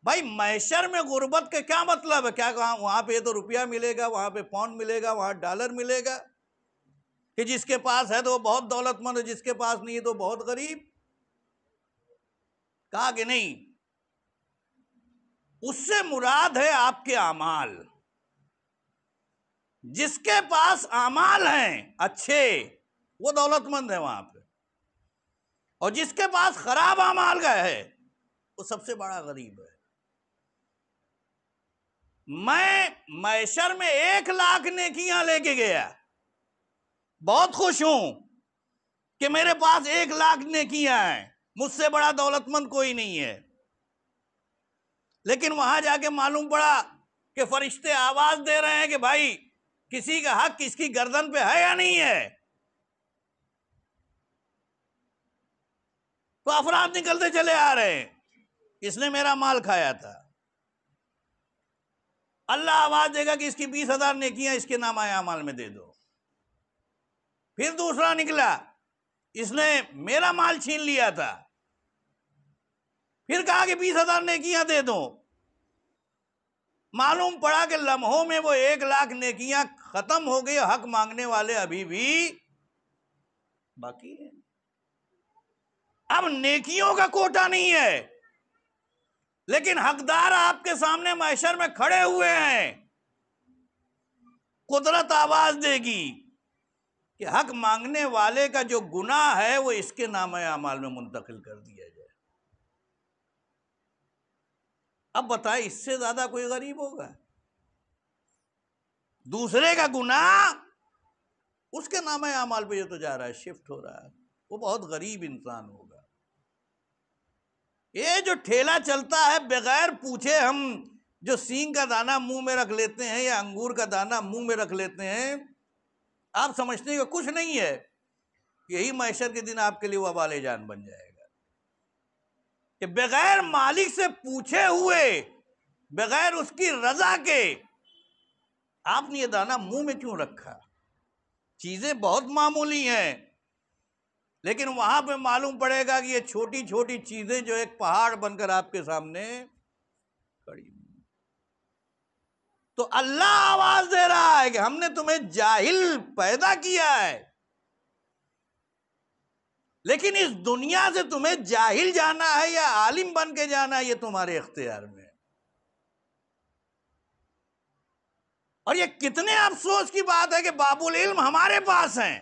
بھائی محشر میں غربت کا کیا مطلب ہے؟ کیا وہاں پہ تو روپیہ ملے گا، وہاں پہ پاؤنڈ ملے گا، وہاں ڈالر ملے گا، کہ جس کے پاس ہے تو وہ بہت دولت مند ہے، جس کے پاس نہیں ہے تو بہت غریب؟ کہا کہ نہیں، اس سے مراد ہے آپ کے اعمال۔ جس کے پاس اعمال ہیں اچھے وہ دولت مند ہے وہاں پہ، اور جس کے پاس خراب اعمال کا ہے وہ سب سے بڑا غریب ہے۔ میں محشر میں 1,00,000 نیکیاں لے کے گیا، بہت خوش ہوں کہ میرے پاس 1,00,000 نیکیاں ہیں، مجھ سے بڑا دولت مند کوئی نہیں ہے، لیکن وہاں جا کے معلوم پڑا کہ فرشتے آواز دے رہے ہیں کہ بھائی کسی کا حق کس کی گردن پہ ہے یا نہیں ہے؟ تو افراد نکلتے چلے آ رہے ہیں، اس نے میرا مال کھایا تھا۔ اللہ آواز دے گا کہ اس کی 20,000 نیکیاں اس کے نامہ اعمال میں دے دو۔ پھر دوسرا نکلا، اس نے میرا مال چھین لیا تھا، پھر کہا کہ 20,000 نیکیاں دے دو۔ معلوم پڑا کہ لمحوں میں وہ 1,00,000 نیکیاں ختم ہو گئی، حق مانگنے والے ابھی بھی باقی ہیں۔ اب نیکیوں کا کوٹا نہیں ہے، لیکن حقدار آپ کے سامنے محشر میں کھڑے ہوئے ہیں۔ قدرت آواز دے گی کہ حق مانگنے والے کا جو گناہ ہے وہ اس کے نامہ اعمال میں منتقل کر دیا جائے۔ اب بتائیں اس سے زیادہ کوئی غریب ہوگا؟ دوسرے کا گناہ اس کے نامہ اعمال پہ یہ تو جا رہا ہے، شفٹ ہو رہا ہے، وہ بہت غریب انسان ہوگا۔ یہ جو ٹھیلا چلتا ہے بغیر پوچھے ہم جو سینگ کا دانہ منہ میں رکھ لیتے ہیں یا انگور کا دانہ منہ میں رکھ لیتے ہیں، آپ سمجھتے ہیں کہ کچھ نہیں ہے، یہی محشر کے دن آپ کے لیے وبال جان بن جائے گا کہ بغیر مالک سے پوچھے ہوئے، بغیر اس کی رضا کے آپ نے یہ دانہ منہ میں کیوں رکھا؟ چیزیں بہت معمولی ہیں، لیکن وہاں پہ معلوم پڑے گا کہ یہ چھوٹی چھوٹی چیزیں جو ایک پہاڑ بن کر آپ کے سامنے کھڑی ہیں۔ تو اللہ آواز دے رہا ہے کہ ہم نے تمہیں جاہل پیدا کیا ہے، لیکن اس دنیا سے تمہیں جاہل جانا ہے یا عالم بن کے جانا ہے، یہ تمہارے اختیار میں ہے۔ اور یہ کتنے افسوس کی بات ہے کہ باب العلم ہمارے پاس ہیں،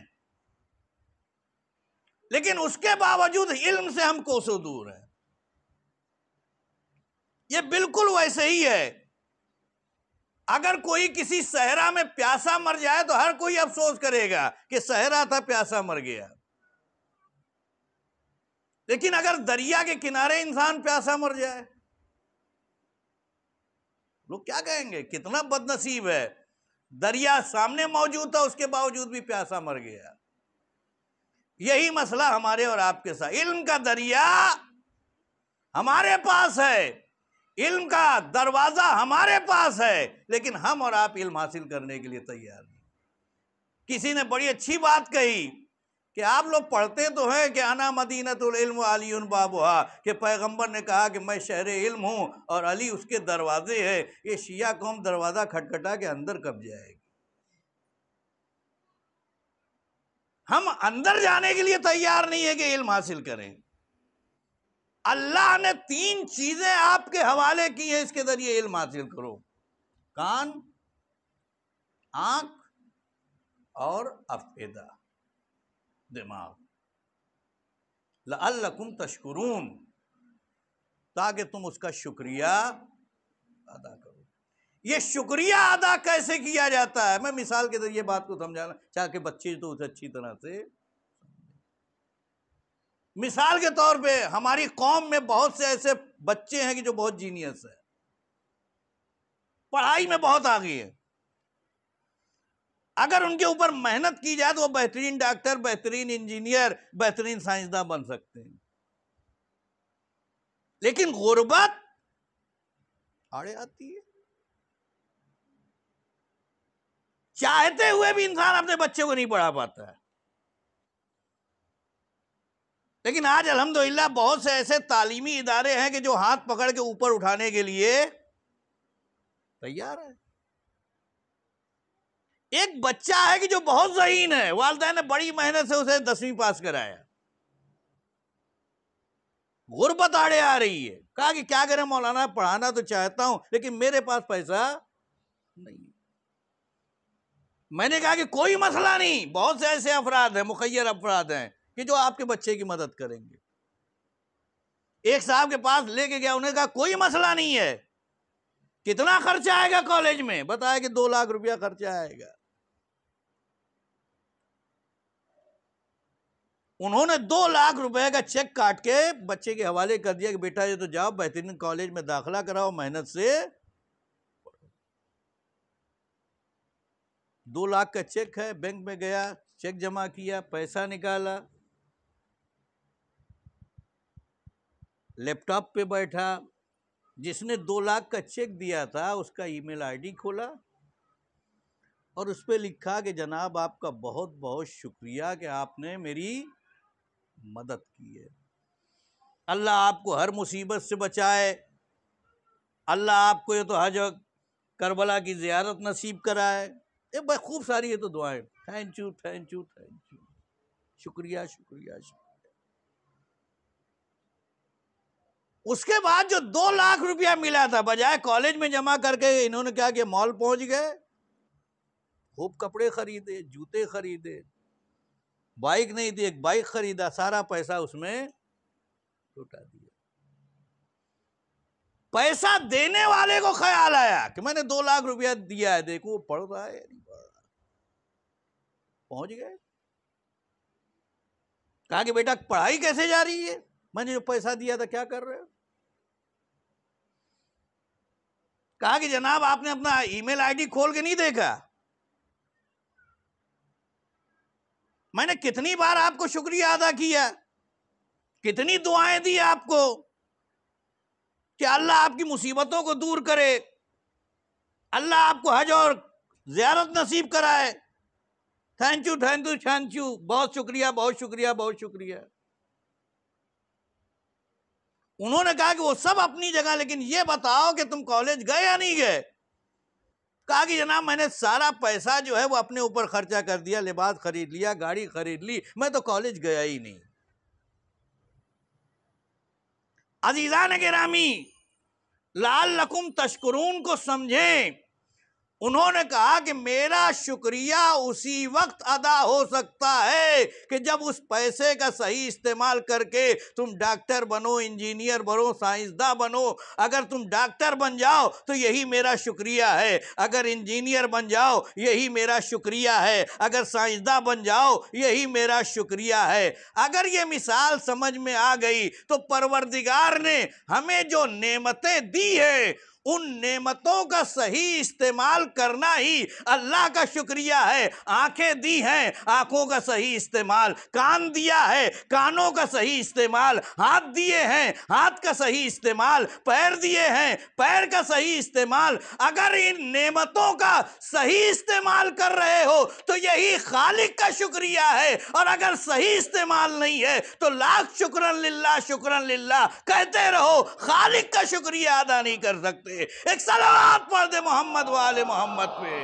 لیکن اس کے باوجود علم سے ہم کوسوں دور ہیں۔ یہ بالکل ویسے ہی ہے، اگر کوئی کسی صحرا میں پیاسا مر جائے تو ہر کوئی افسوس کرے گا کہ صحرا تھا پیاسا مر گیا، لیکن اگر دریا کے کنارے انسان پیاسا مر جائے لوگ کیا کہیں گے؟ کتنا بد نصیب ہے، دریا سامنے موجود تھا اس کے باوجود بھی پیاسا مر گیا۔ یہی مسئلہ ہمارے اور آپ کے ساتھ، علم کا دریا ہمارے پاس ہے، علم کا دروازہ ہمارے پاس ہے، لیکن ہم اور آپ علم حاصل کرنے کے لیے تیار نہیں۔ کسی نے بڑی اچھی بات کہی کہ آپ لوگ پڑھتے تو ہیں کہ انا مدینۃ العلم علی بابھا، کہ پیغمبر نے کہا کہ میں شہر علم ہوں اور علی اس کے دروازے ہے۔ یہ شیعہ قوم دروازہ کھٹکھٹا کے اندر کب جائے گی؟ ہم اندر جانے کے لیے تیار نہیں ہے کہ علم حاصل کریں۔ اللہ نے 3 چیزیں آپ کے حوالے کی ہیں، اس کے ذریعے علم حاصل کرو: کان، آنکھ اور افئدہ، دماغ، لعلکم تشکرون، تاکہ تم اس کا شکریہ ادا کرو۔ یہ شکریہ ادا کیسے کیا جاتا ہے؟ میں مثال کے ذریعے بات کو سمجھانا چاہے کہ بچے تو اسے اچھی طرح سے، مثال کے طور پہ ہماری قوم میں بہت سے ایسے بچے ہیں کہ جو بہت جینیس ہیں، پڑھائی میں بہت آگے ہیں، اگر ان کے اوپر محنت کی جائے تو وہ بہترین ڈاکٹر، بہترین انجینئر، بہترین سائنسداں بن سکتے ہیں، لیکن غربت آڑے آتی ہے۔ چاہتے ہوئے بھی انسان اپنے بچے کو نہیں پڑھا پاتا ہے، لیکن آج الحمدللہ بہت سے ایسے تعلیمی ادارے ہیں کہ جو ہاتھ پکڑ کے اوپر اٹھانے کے لیے تیار ہے۔ ایک بچہ ہے کہ جو بہت ذہین ہے، والدین نے بڑی محنت سے اسے 10ویں پاس کرایا، غربت آڑے آ رہی ہے، کہا کہ کیا کریں مولانا، پڑھانا تو چاہتا ہوں لیکن میرے پاس پیسہ نہیں۔ میں نے کہا کہ کوئی مسئلہ نہیں، بہت سے ایسے افراد ہیں، مخیر افراد ہیں کہ جو آپ کے بچے کی مدد کریں گے۔ ایک صاحب کے پاس لے کے گیا، انہیں کہا کوئی مسئلہ نہیں ہے، کتنا خرچہ آئے گا کالج میں؟ بتایا کہ 2 لاکھ روپیہ خرچہ آئے گا۔ انہوں نے 2 لاکھ روپے کا چیک کاٹ کے بچے کے حوالے کر دیا کہ بیٹا یہ تو جاؤ بہترین کالج میں داخلہ کراؤ، محنت سے 2 لاکھ کا چیک ہے، بینک میں گیا، چیک جمع کیا، پیسہ نکالا، لیپ ٹاپ پہ بیٹھا، جس نے 2 لاکھ کا چیک دیا تھا اس کا ای میل آئی ڈی کھولا اور اس پہ لکھا کہ جناب آپ کا بہت بہت شکریہ کہ آپ نے میری مدد کی ہے، اللہ آپ کو ہر مصیبت سے بچائے، اللہ آپ کو یہ تو حج کربلا کی زیارت نصیب کرائے، یہ بہت خوب ساری ہے تو دعائیں، thank you thank you thank you, شکریہ شکریہ شکریہ۔ اس کے بعد جو 2 لاکھ روپیہ ملا تھا، بجائے کالج میں جمع کر کے انہوں نے کیا کہ مال پہنچ گئے، خوب کپڑے خریدے، جوتے خریدے، بائک نہیں تھی ایک بائک خریدا، سارا پیسہ اس میں لوٹا دیا۔ پیسہ دینے والے کو خیال آیا کہ میں نے 2 لاکھ روپیہ دیا ہے، دیکھو پڑھ رہا ہے یا نہیں پڑھ رہا، پہنچ گئے۔ کہا کہ بیٹا پڑھائی کیسے جا رہی ہے، میں نے جو پیسہ دیا تھا کیا کر رہے ہو؟ کہا کہ جناب آپ نے اپنا ای میل آئی ڈی کھول کے نہیں دیکھا، میں نے کتنی بار آپ کو شکریہ ادا کیا، کتنی دعائیں دی آپ کو کہ اللہ آپ کی مصیبتوں کو دور کرے، اللہ آپ کو حج اور زیارت نصیب کرائے، thank you thank you thank you, بہت شکریہ بہت شکریہ بہت شکریہ۔ انہوں نے کہا کہ وہ سب اپنی جگہ، لیکن یہ بتاؤ کہ تم کالج گئے یا نہیں گئے؟ کہا کہ جناب میں نے سارا پیسہ جو ہے وہ اپنے اوپر خرچہ کر دیا، لباس خرید لیا، گاڑی خرید لی، میں تو کالج گیا ہی نہیں۔ عزیزان گرامی، لعلکم تشکرون کو سمجھیں۔ انہوں نے کہا کہ میرا شکریہ اسی وقت ادا ہو سکتا ہے کہ جب اس پیسے کا صحیح استعمال کر کے تم ڈاکٹر بنو، انجینئر بنو، سائنسداں بنو۔ اگر تم ڈاکٹر بن جاؤ تو یہی میرا شکریہ ہے، اگر انجینئر بن جاؤ یہی میرا شکریہ ہے، اگر سائنسداں بن جاؤ یہی میرا شکریہ ہے۔ اگر یہ مثال سمجھ میں آ گئی تو پروردگار نے ہمیں جو نعمتیں دی ہیں ان نعمتوں کا صحیح استعمال کرنا ہی اللہ کا شکریہ ہے۔ آنکھیں دی ہیں، آنکھوں کا صحیح استعمال، کان دیا ہے، کانوں کا صحیح استعمال، ہاتھ دیے ہیں، ہاتھ کا صحیح استعمال، پیر دیے ہیں، پیر کا صحیح استعمال۔ اگر ان نعمتوں کا صحیح استعمال کر رہے ہو تو یہی خالق کا شکریہ ہے، اور اگر صحیح استعمال نہیں ہے تو لاکھ شکرن للہ شکرن للہ کہتے رہو، خالق کا شکریہ ادا نہیں کر سکتے۔ ایک صلوات پڑھ دے محمد و آل محمد پہ۔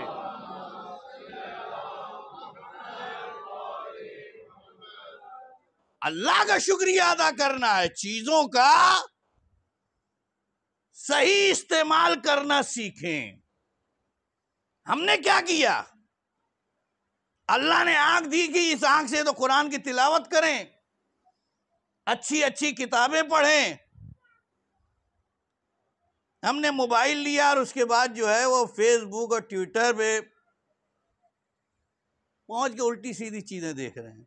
اللہ کا شکریہ ادا کرنا ہے، چیزوں کا صحیح استعمال کرنا سیکھیں۔ ہم نے کیا کیا؟ اللہ نے آنکھ دی کہ اس آنکھ سے تو قرآن کی تلاوت کریں، اچھی اچھی کتابیں پڑھیں۔ ہم نے موبائل لیا اور اس کے بعد جو ہے وہ فیس بک اور ٹویٹر پہ پہنچ کے الٹی سیدھی چیزیں دیکھ رہے ہیں۔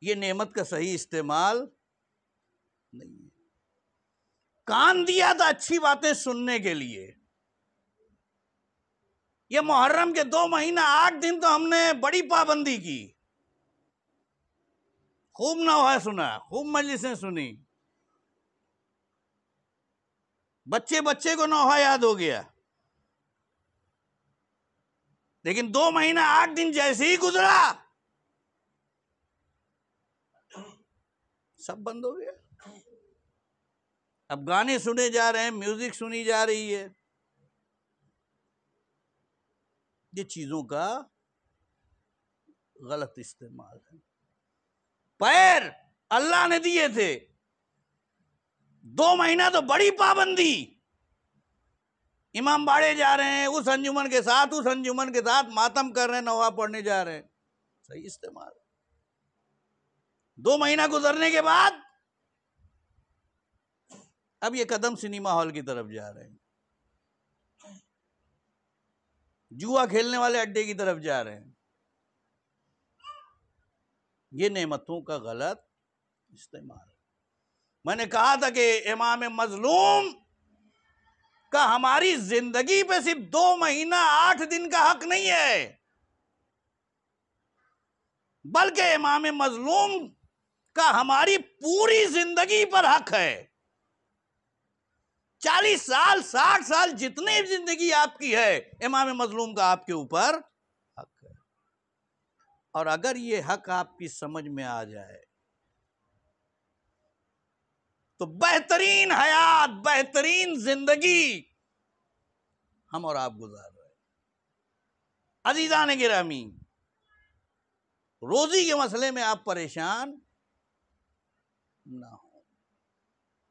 یہ نعمت کا صحیح استعمال نہیں ہے۔ کان دیا تھا اچھی باتیں سننے کے لیے۔ یہ محرم کے 2 مہینہ 8 دن تو ہم نے بڑی پابندی کی، خوب نوحہ سنا، خوب مجلسیں سنی، بچے کو نوحہ یاد ہو گیا، لیکن 2 مہینہ 8 دن جیسے ہی گزرا سب بند ہو گیا۔ اب گانے سنے جا رہے ہیں، میوزک سنی جا رہی ہے۔ یہ چیزوں کا غلط استعمال ہے۔ پیر اللہ نے دیے تھے، 2 مہینہ تو بڑی پابندی، امام باڑے جا رہے ہیں، اس انجمن کے ساتھ ماتم کر رہے ہیں، نوحہ پڑھنے جا رہے ہیں، صحیح استعمال۔ 2 مہینہ گزرنے کے بعد اب یہ قدم سنیما ہال کی طرف جا رہے ہیں، جوا کھیلنے والے اڈے کی طرف جا رہے ہیں۔ یہ نعمتوں کا غلط استعمال۔ میں نے کہا تھا کہ امام مظلوم کا ہماری زندگی پہ صرف 2 مہینہ 8 دن کا حق نہیں ہے، بلکہ امام مظلوم کا ہماری پوری زندگی پر حق ہے۔ 40 سال 60 سال جتنی زندگی آپ کی ہے، امام مظلوم کا آپ کے اوپر حق ہے۔ اور اگر یہ حق آپ کی سمجھ میں آ جائے تو بہترین حیات، بہترین زندگی ہم اور آپ گزار رہے ہیں۔ عزیزان گرامی، روزی کے مسئلے میں آپ پریشان نہ ہو،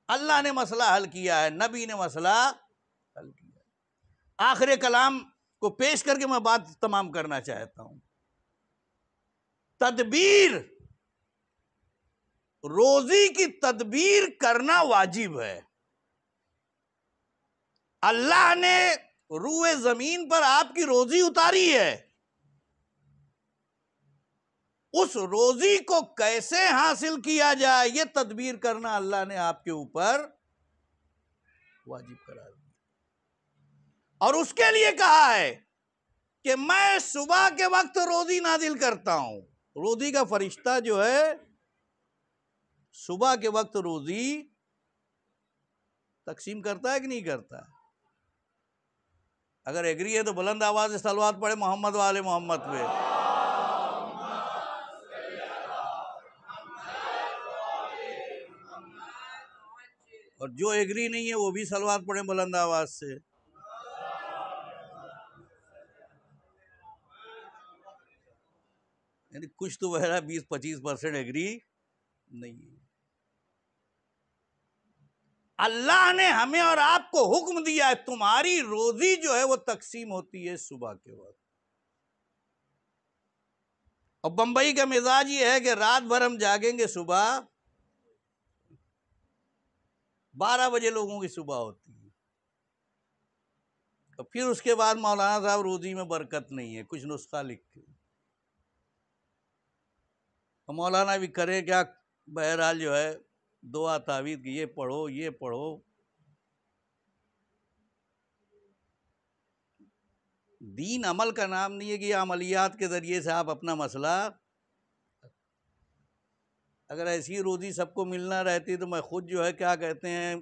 اللہ نے مسئلہ حل کیا ہے، نبی نے مسئلہ حل کیا ہے۔ آخر کلام کو پیش کر کے میں بات تمام کرنا چاہتا ہوں۔ تدبیر، روزی کی تدبیر کرنا واجب ہے۔ اللہ نے روئے زمین پر آپ کی روزی اتاری ہے، اس روزی کو کیسے حاصل کیا جائے یہ تدبیر کرنا اللہ نے آپ کے اوپر واجب قرار دیا، اور اس کے لیے کہا ہے کہ میں صبح کے وقت روزی نازل کرتا ہوں۔ روزی کا فرشتہ جو ہے صبح کے وقت روزی تقسیم کرتا ہے کہ نہیں کرتا؟ اگر ایگری ہے تو بلند آواز سے صلوات پڑھے محمد والے محمد پہ۔ اور جو ایگری نہیں ہے وہ بھی صلوات پڑھیں بلند آواز سے۔ یعنی کچھ تو بہرا 20-25% ایگری نہیں ہے۔ اللہ نے ہمیں اور آپ کو حکم دیا ہے تمہاری روزی جو ہے وہ تقسیم ہوتی ہے صبح کے وقت۔ اور بمبئی کا مزاج یہ ہے کہ رات بھر ہم جاگیں گے، صبح 12 بجے لوگوں کی صبح ہوتی ہے، اور پھر اس کے بعد مولانا صاحب روزی میں برکت نہیں ہے، کچھ نسخہ لکھ کے، اور مولانا بھی کرے کیا؟ بہرحال جو ہے دعا تعویذ کی یہ پڑھو یہ پڑھو۔ دین عمل کا نام نہیں ہے کہ یہ عملیات کے ذریعے سے آپ اپنا مسئلہ، اگر ایسی روزی سب کو ملنا رہتی تو میں خود جو ہے کیا کہتے ہیں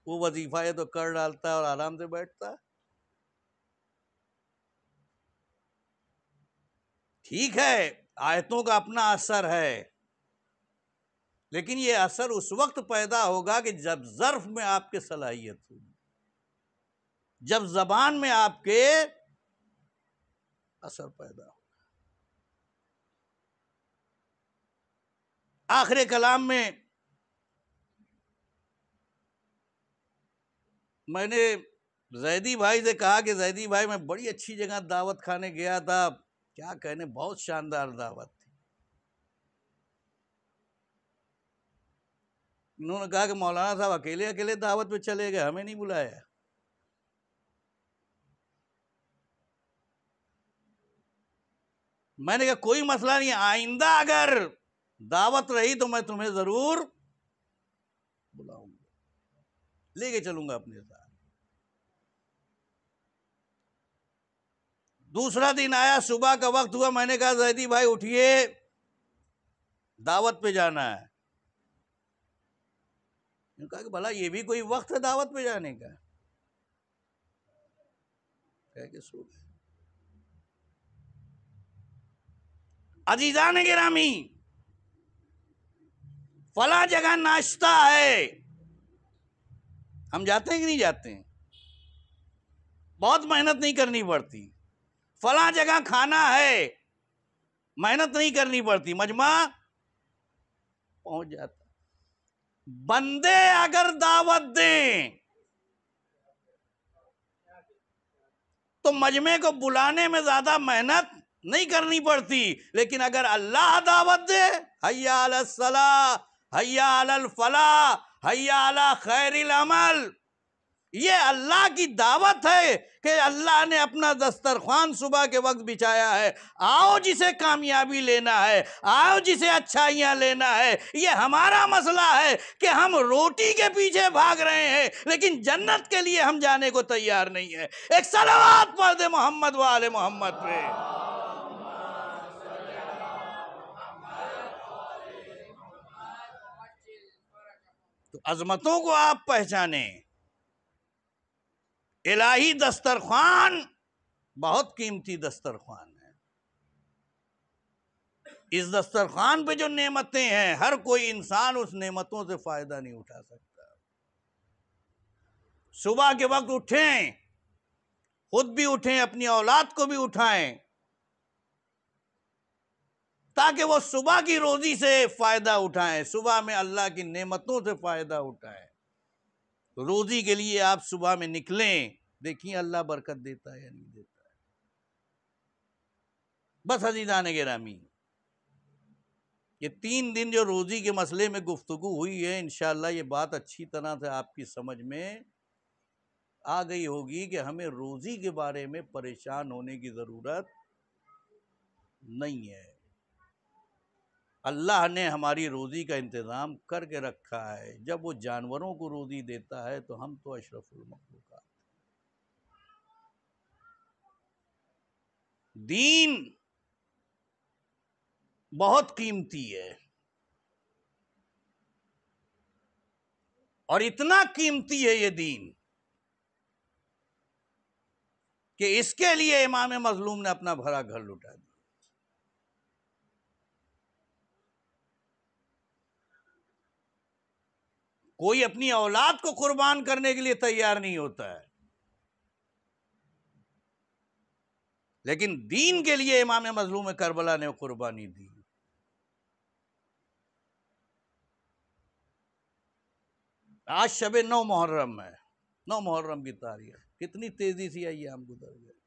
وہ وظیفہ ہے تو کر ڈالتا ہے اور آرام سے بیٹھتا ہے۔ ٹھیک ہے آیتوں کا اپنا اثر ہے، لیکن یہ اثر اس وقت پیدا ہوگا کہ جب ظرف میں آپ کے صلاحیت ہوگی، جب زبان میں آپ کے اثر پیدا ہوگا۔ آخر کلام میں نے زیدی بھائی سے کہا کہ زیدی بھائی میں بڑی اچھی جگہ دعوت کھانے گیا تھا، کیا کہنے بہت شاندار دعوت تھی۔ انہوں نے کہا کہ مولانا صاحب اکیلے اکیلے دعوت پہ چلے گئے، ہمیں نہیں بلایا۔ میں نے کہا کوئی مسئلہ نہیں، آئندہ اگر دعوت رہی تو میں تمہیں ضرور بلاؤں گا، لے کے چلوں گا اپنے ساتھ۔ دوسرا دن آیا، صبح کا وقت ہوا، میں نے کہا زیدی بھائی اٹھئے دعوت پہ جانا ہے۔ انہوں نے کہا کہ بھلا یہ بھی کوئی وقت ہے دعوت پہ جانے کا؟ کہہ کے سو گئے۔ عزیزان گرامی، فلاں جگہ ناشتہ ہے، ہم جاتے ہیں کہ نہیں جاتے ہیں؟ بہت محنت نہیں کرنی پڑتی۔ فلاں جگہ کھانا ہے، محنت نہیں کرنی پڑتی، مجمع پہنچ جاتا۔ بندے اگر دعوت دیں تو مجمع کو بلانے میں زیادہ محنت نہیں کرنی پڑتی، لیکن اگر اللہ دعوت دے، حیا علی الصلاۃ، حیا علی الفلاح، حیا علی خیر العمل، یہ اللہ کی دعوت ہے کہ اللہ نے اپنا دسترخوان صبح کے وقت بچھایا ہے، آؤ جسے کامیابی لینا ہے، آؤ جسے اچھائیاں لینا ہے۔ یہ ہمارا مسئلہ ہے کہ ہم روٹی کے پیچھے بھاگ رہے ہیں لیکن جنت کے لیے ہم جانے کو تیار نہیں ہے۔ ایک صلوات پڑھ دے محمد و آل محمد پہ۔ تو عظمتوں کو آپ پہچانیں۔ الہی دسترخوان بہت قیمتی دسترخوان ہے، اس دسترخوان پہ جو نعمتیں ہیں ہر کوئی انسان اس نعمتوں سے فائدہ نہیں اٹھا سکتا۔ صبح کے وقت اٹھیں، خود بھی اٹھیں، اپنی اولاد کو بھی اٹھائیں، تاکہ وہ صبح کی روزی سے فائدہ اٹھائیں، صبح میں اللہ کی نعمتوں سے فائدہ اٹھائیں۔ روزی کے لیے آپ صبح میں نکلیں، دیکھیں اللہ برکت دیتا ہے یا نہیں دیتا ہے۔ بس عزیزان گرامی، یہ 3 دن جو روزی کے مسئلے میں گفتگو ہوئی ہے، انشاءاللہ یہ بات اچھی طرح سے آپ کی سمجھ میں آ گئی ہوگی کہ ہمیں روزی کے بارے میں پریشان ہونے کی ضرورت نہیں ہے۔ اللہ نے ہماری روزی کا انتظام کر کے رکھا ہے۔ جب وہ جانوروں کو روزی دیتا ہے تو ہم تو اشرف المخلوقات۔ دین بہت قیمتی ہے، اور اتنا قیمتی ہے یہ دین کہ اس کے لیے امام مظلوم نے اپنا بھرا گھر لٹا دیا۔ کوئی اپنی اولاد کو قربان کرنے کے لیے تیار نہیں ہوتا ہے، لیکن دین کے لیے امام مظلوم کربلا نے قربانی دی۔ آج شب 9 محرم ہے، 9 محرم کی تاریخ، کتنی تیزی سے ایام گزر گئے۔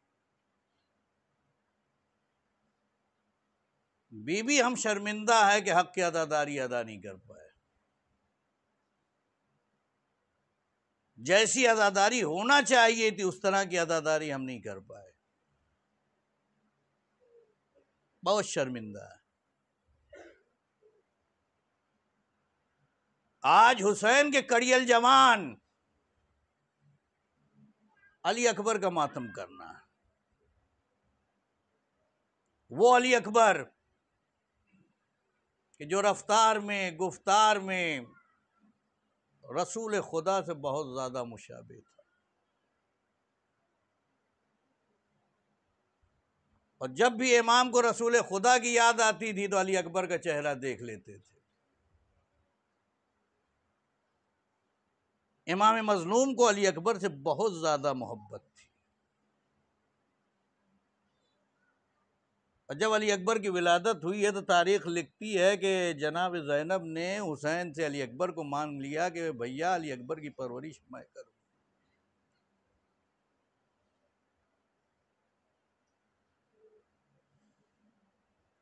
بی بی ہم شرمندہ ہے کہ حق کی اداداری ادا نہیں کر پائے، جیسی اداداری ہونا چاہیے تھی اس طرح کی اداداری ہم نہیں کر پائے، بہت شرمندہ ہے۔ آج حسین کے کڑیل جوان علی اکبر کا ماتم کرنا ہے، وہ علی اکبر کہ جو رفتار میں، گفتار میں رسول خدا سے بہت زیادہ مشابہ تھا، اور جب بھی امام کو رسول خدا کی یاد آتی تھی تو علی اکبر کا چہرہ دیکھ لیتے تھے۔ امام مظلوم کو علی اکبر سے بہت زیادہ محبت تھی، اور جب علی اکبر کی ولادت ہوئی ہے تو تاریخ لکھتی ہے کہ جناب زینب نے حسین سے علی اکبر کو مانگ لیا کہ بھیا علی اکبر کی پرورش میں کروں۔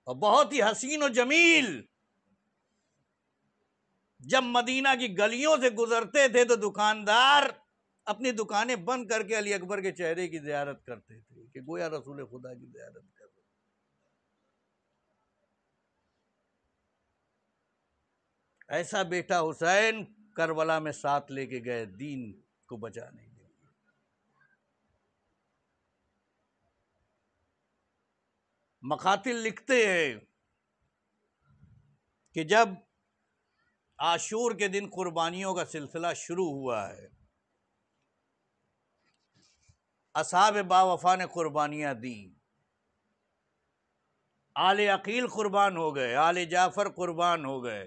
اور بہت ہی حسین و جمیل، جب مدینہ کی گلیوں سے گزرتے تھے تو دکاندار اپنی دکانیں بند کر کے علی اکبر کے چہرے کی زیارت کرتے تھے کہ گویا رسول خدا کی زیارت کر رہے۔ ایسا بیٹا حسین کربلا میں ساتھ لے کے گئے دین کو بچانے کے لیے۔ مقاتل لکھتے ہیں کہ جب عاشور کے دن قربانیوں کا سلسلہ شروع ہوا ہے، اصحاب باوفا نے قربانیاں دیں، آل عقیل قربان ہو گئے، آل جعفر قربان ہو گئے،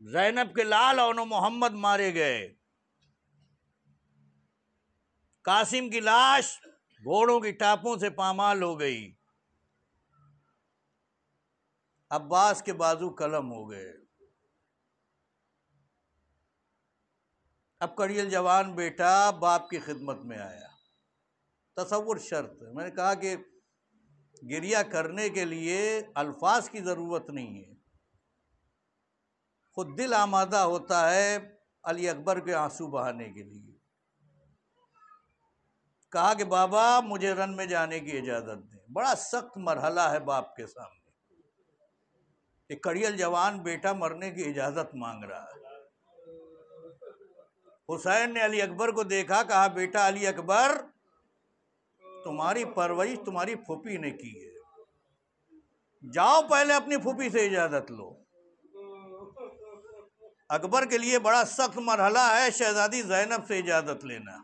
زینب کے لال اور محمد مارے گئے، قاسم کی لاش گھوڑوں کی ٹاپوں سے پامال ہو گئی، عباس کے بازو قلم ہو گئے۔ اب کڑیل جوان بیٹا باپ کی خدمت میں آیا، تصور شرط ہے۔ میں نے کہا کہ گریہ کرنے کے لیے الفاظ کی ضرورت نہیں ہے، خود دل آمادہ ہوتا ہے علی اکبر کے آنسو بہانے کے لیے۔ کہا کہ بابا مجھے رن میں جانے کی اجازت دیں۔ بڑا سخت مرحلہ ہے باپ کے سامنے کہ کڑیل جوان بیٹا مرنے کی اجازت مانگ رہا ہے۔ حسین نے علی اکبر کو دیکھا، کہا بیٹا علی اکبر، تمہاری پرورش تمہاری پھوپھی نے کی ہے، جاؤ پہلے اپنی پھوپھی سے اجازت لو۔ اکبر کے لیے بڑا سخت مرحلہ ہے شہزادی زینب سے اجازت لینا۔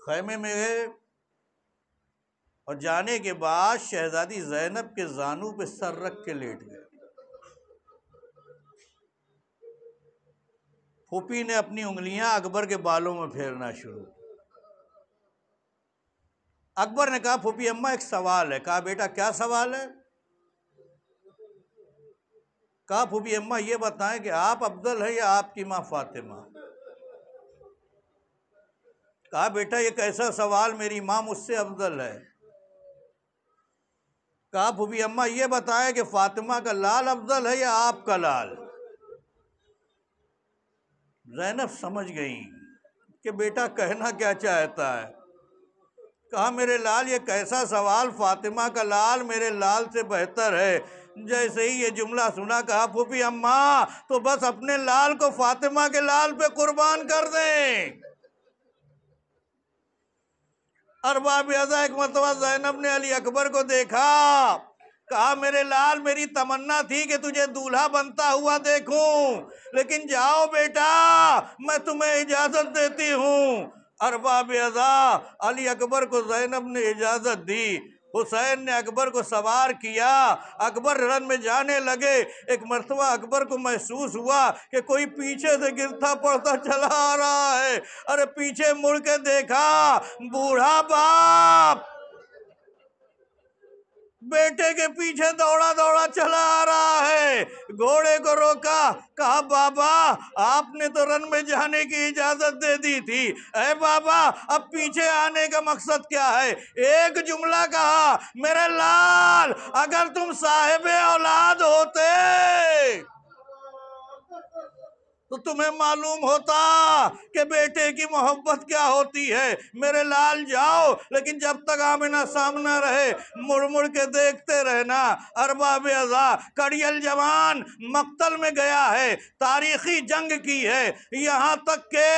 خیمے میں گئے اور جانے کے بعد شہزادی زینب کے زانو پہ سر رکھ کے لیٹ گئے۔ پھوپھی نے اپنی انگلیاں اکبر کے بالوں میں پھیرنا شروع. اکبر نے کہا پھوپھی اماں ایک سوال ہے. کہا بیٹا کیا سوال ہے؟ کہا پھوپھی اماں یہ بتائیں کہ آپ افضل ہیں یا آپ کی ماں فاطمہ؟ کہا بیٹا یہ کیسا سوال، میری ماں مجھ سے افضل ہے. کہا پھوپھی اماں یہ بتائیں کہ فاطمہ کا لال افضل ہے یا آپ کا لال؟ زینب سمجھ گئی کہ بیٹا کہنا کیا چاہتا ہے. کہا میرے لال یہ کیسا سوال، فاطمہ کا لال میرے لال سے بہتر ہے. جیسے ہی یہ جملہ سنا کہا پھوپھی اماں تو بس اپنے لال کو فاطمہ کے لال پہ قربان کر دیں. ارباب ازا ایک مرتبہ زینب نے علی اکبر کو دیکھا. کہا میرے لال میری تمنا تھی کہ تجھے دولہا بنتا ہوا دیکھوں، لیکن جاؤ بیٹا میں تمہیں اجازت دیتی ہوں. ارباب ازا علی اکبر کو زینب نے اجازت دی. حسین نے اکبر کو سوار کیا، اکبر رن میں جانے لگے. ایک مرتبہ اکبر کو محسوس ہوا کہ کوئی پیچھے سے گرتا پڑتا چلا آ رہا ہے. ارے پیچھے مڑ کے دیکھا، بوڑھا باپ بیٹے کے پیچھے دوڑا دوڑا چلا آ رہا ہے. گھوڑے کو روکا، کہا بابا آپ نے تو رن میں جانے کی اجازت دے دی تھی، اے بابا اب پیچھے آنے کا مقصد کیا ہے؟ ایک جملہ کہا میرے لال اگر تم صاحب اولاد ہوتے تو تمہیں معلوم ہوتا کہ بیٹے کی محبت کیا ہوتی ہے. میرے لال جاؤ، لیکن جب تک آمنہ سامنا رہے مڑ مڑ کے دیکھتے رہنا. ارباب ازا کڑیل جوان مقتل میں گیا ہے، تاریخی جنگ کی ہے، یہاں تک کہ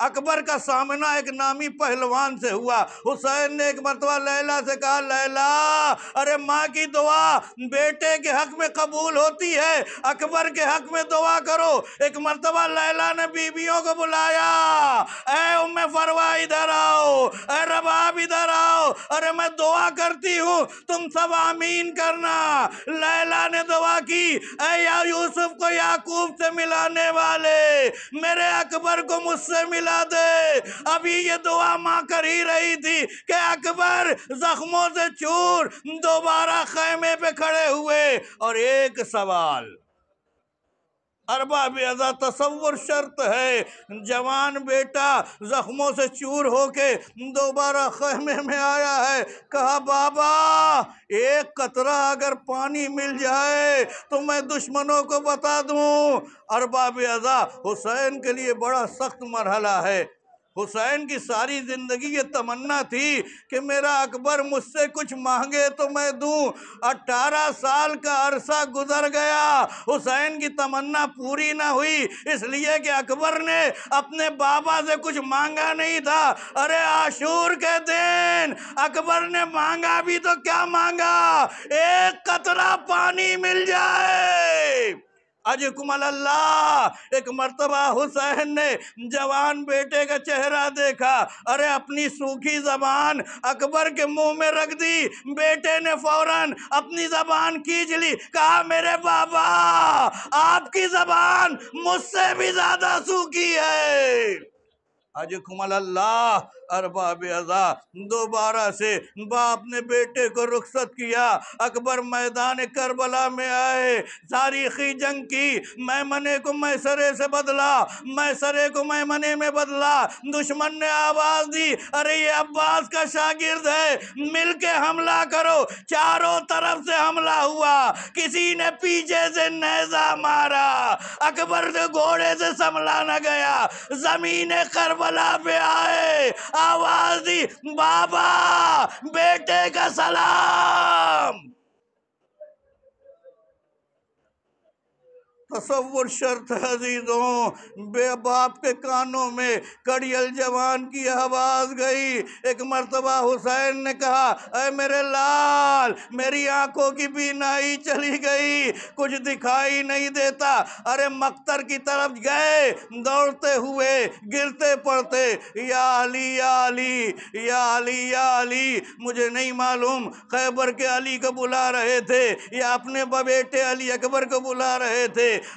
اکبر کا سامنا ایک نامی پہلوان سے ہوا. حسین نے ایک مرتبہ لیلا سے کہا لیلا ارے ماں کی دعا بیٹے کے حق میں قبول ہوتی ہے، اکبر کے حق میں دعا کرو. ایک مرتبہ لیلا نے بیویوں کو بلایا، اے ام فروا ادھر آؤ، اے رباب ادھر آؤ، ارے میں دعا کرتی ہوں تم سب آمین کرنا. لیلا نے دعا کی، اے یا یوسف کو یعقوب سے ملانے والے میرے اکبر کو مجھ سے ملا دے. ابھی یہ دعا ماں کر ہی رہی تھی کہ اکبر زخموں سے چور دوبارہ خیمے پہ کھڑے ہوئے. اور ایک سوال ارباب ازا تصور شرط ہے، جوان بیٹا زخموں سے چور ہو کے دوبارہ خیمے میں آیا ہے. کہا بابا ایک قطرہ اگر پانی مل جائے تو میں دشمنوں کو بتا دوں. ارباب ازا حسین کے لیے بڑا سخت مرحلہ ہے. حسین کی ساری زندگی یہ تمنا تھی کہ میرا اکبر مجھ سے کچھ مانگے تو میں دوں. 18 سال کا عرصہ گزر گیا، حسین کی تمنا پوری نہ ہوئی، اس لیے کہ اکبر نے اپنے بابا سے کچھ مانگا نہیں تھا. ارے عاشور کے دن اکبر نے مانگا بھی تو کیا مانگا، ایک قطرہ پانی مل جائے. اجکم اللہ. ایک مرتبہ حسین نے جوان بیٹے کا چہرہ دیکھا، ارے اپنی سوکھی زبان اکبر کے منہ میں رکھ دی. بیٹے نے فوراً اپنی زبان کھینچ لی. کہا میرے بابا آپ کی زبان مجھ سے بھی زیادہ سوکھی ہے. اجکم اللہ. ارباب ازا دوبارہ سے باپ نے بیٹے کو رخصت کیا. اکبر میدان کربلا میں آئے، تاریخی جنگ کی، میمنے کو میسرے سے بدلا، میسرے کو میمنے میں بدلا. دشمن نے آواز دی ارے یہ عباس کا شاگرد ہے، مل کے حملہ کرو. چاروں طرف سے حملہ ہوا، کسی نے پیچھے سے نیزہ مارا، اکبر سے گھوڑے سے سنبھلا نہ گیا. زمین کربلا پہ آئے، آواز دی بابا بیٹے کا سلام. تصور شرط ہے عزیزوں. بے باپ کے کانوں میں کڑیل جوان کی آواز گئی. ایک مرتبہ حسین نے کہا اے میرے لال میری آنکھوں کی بینائی چلی گئی، کچھ دکھائی نہیں دیتا. ارے مقتل کی طرف گئے دوڑتے ہوئے گرتے پڑتے، یا علی یا علی یا علی یا علی. مجھے نہیں معلوم خیبر کے علی کو بلا رہے تھے یا اپنے بیٹے علی اکبر کو بلا رہے تھے.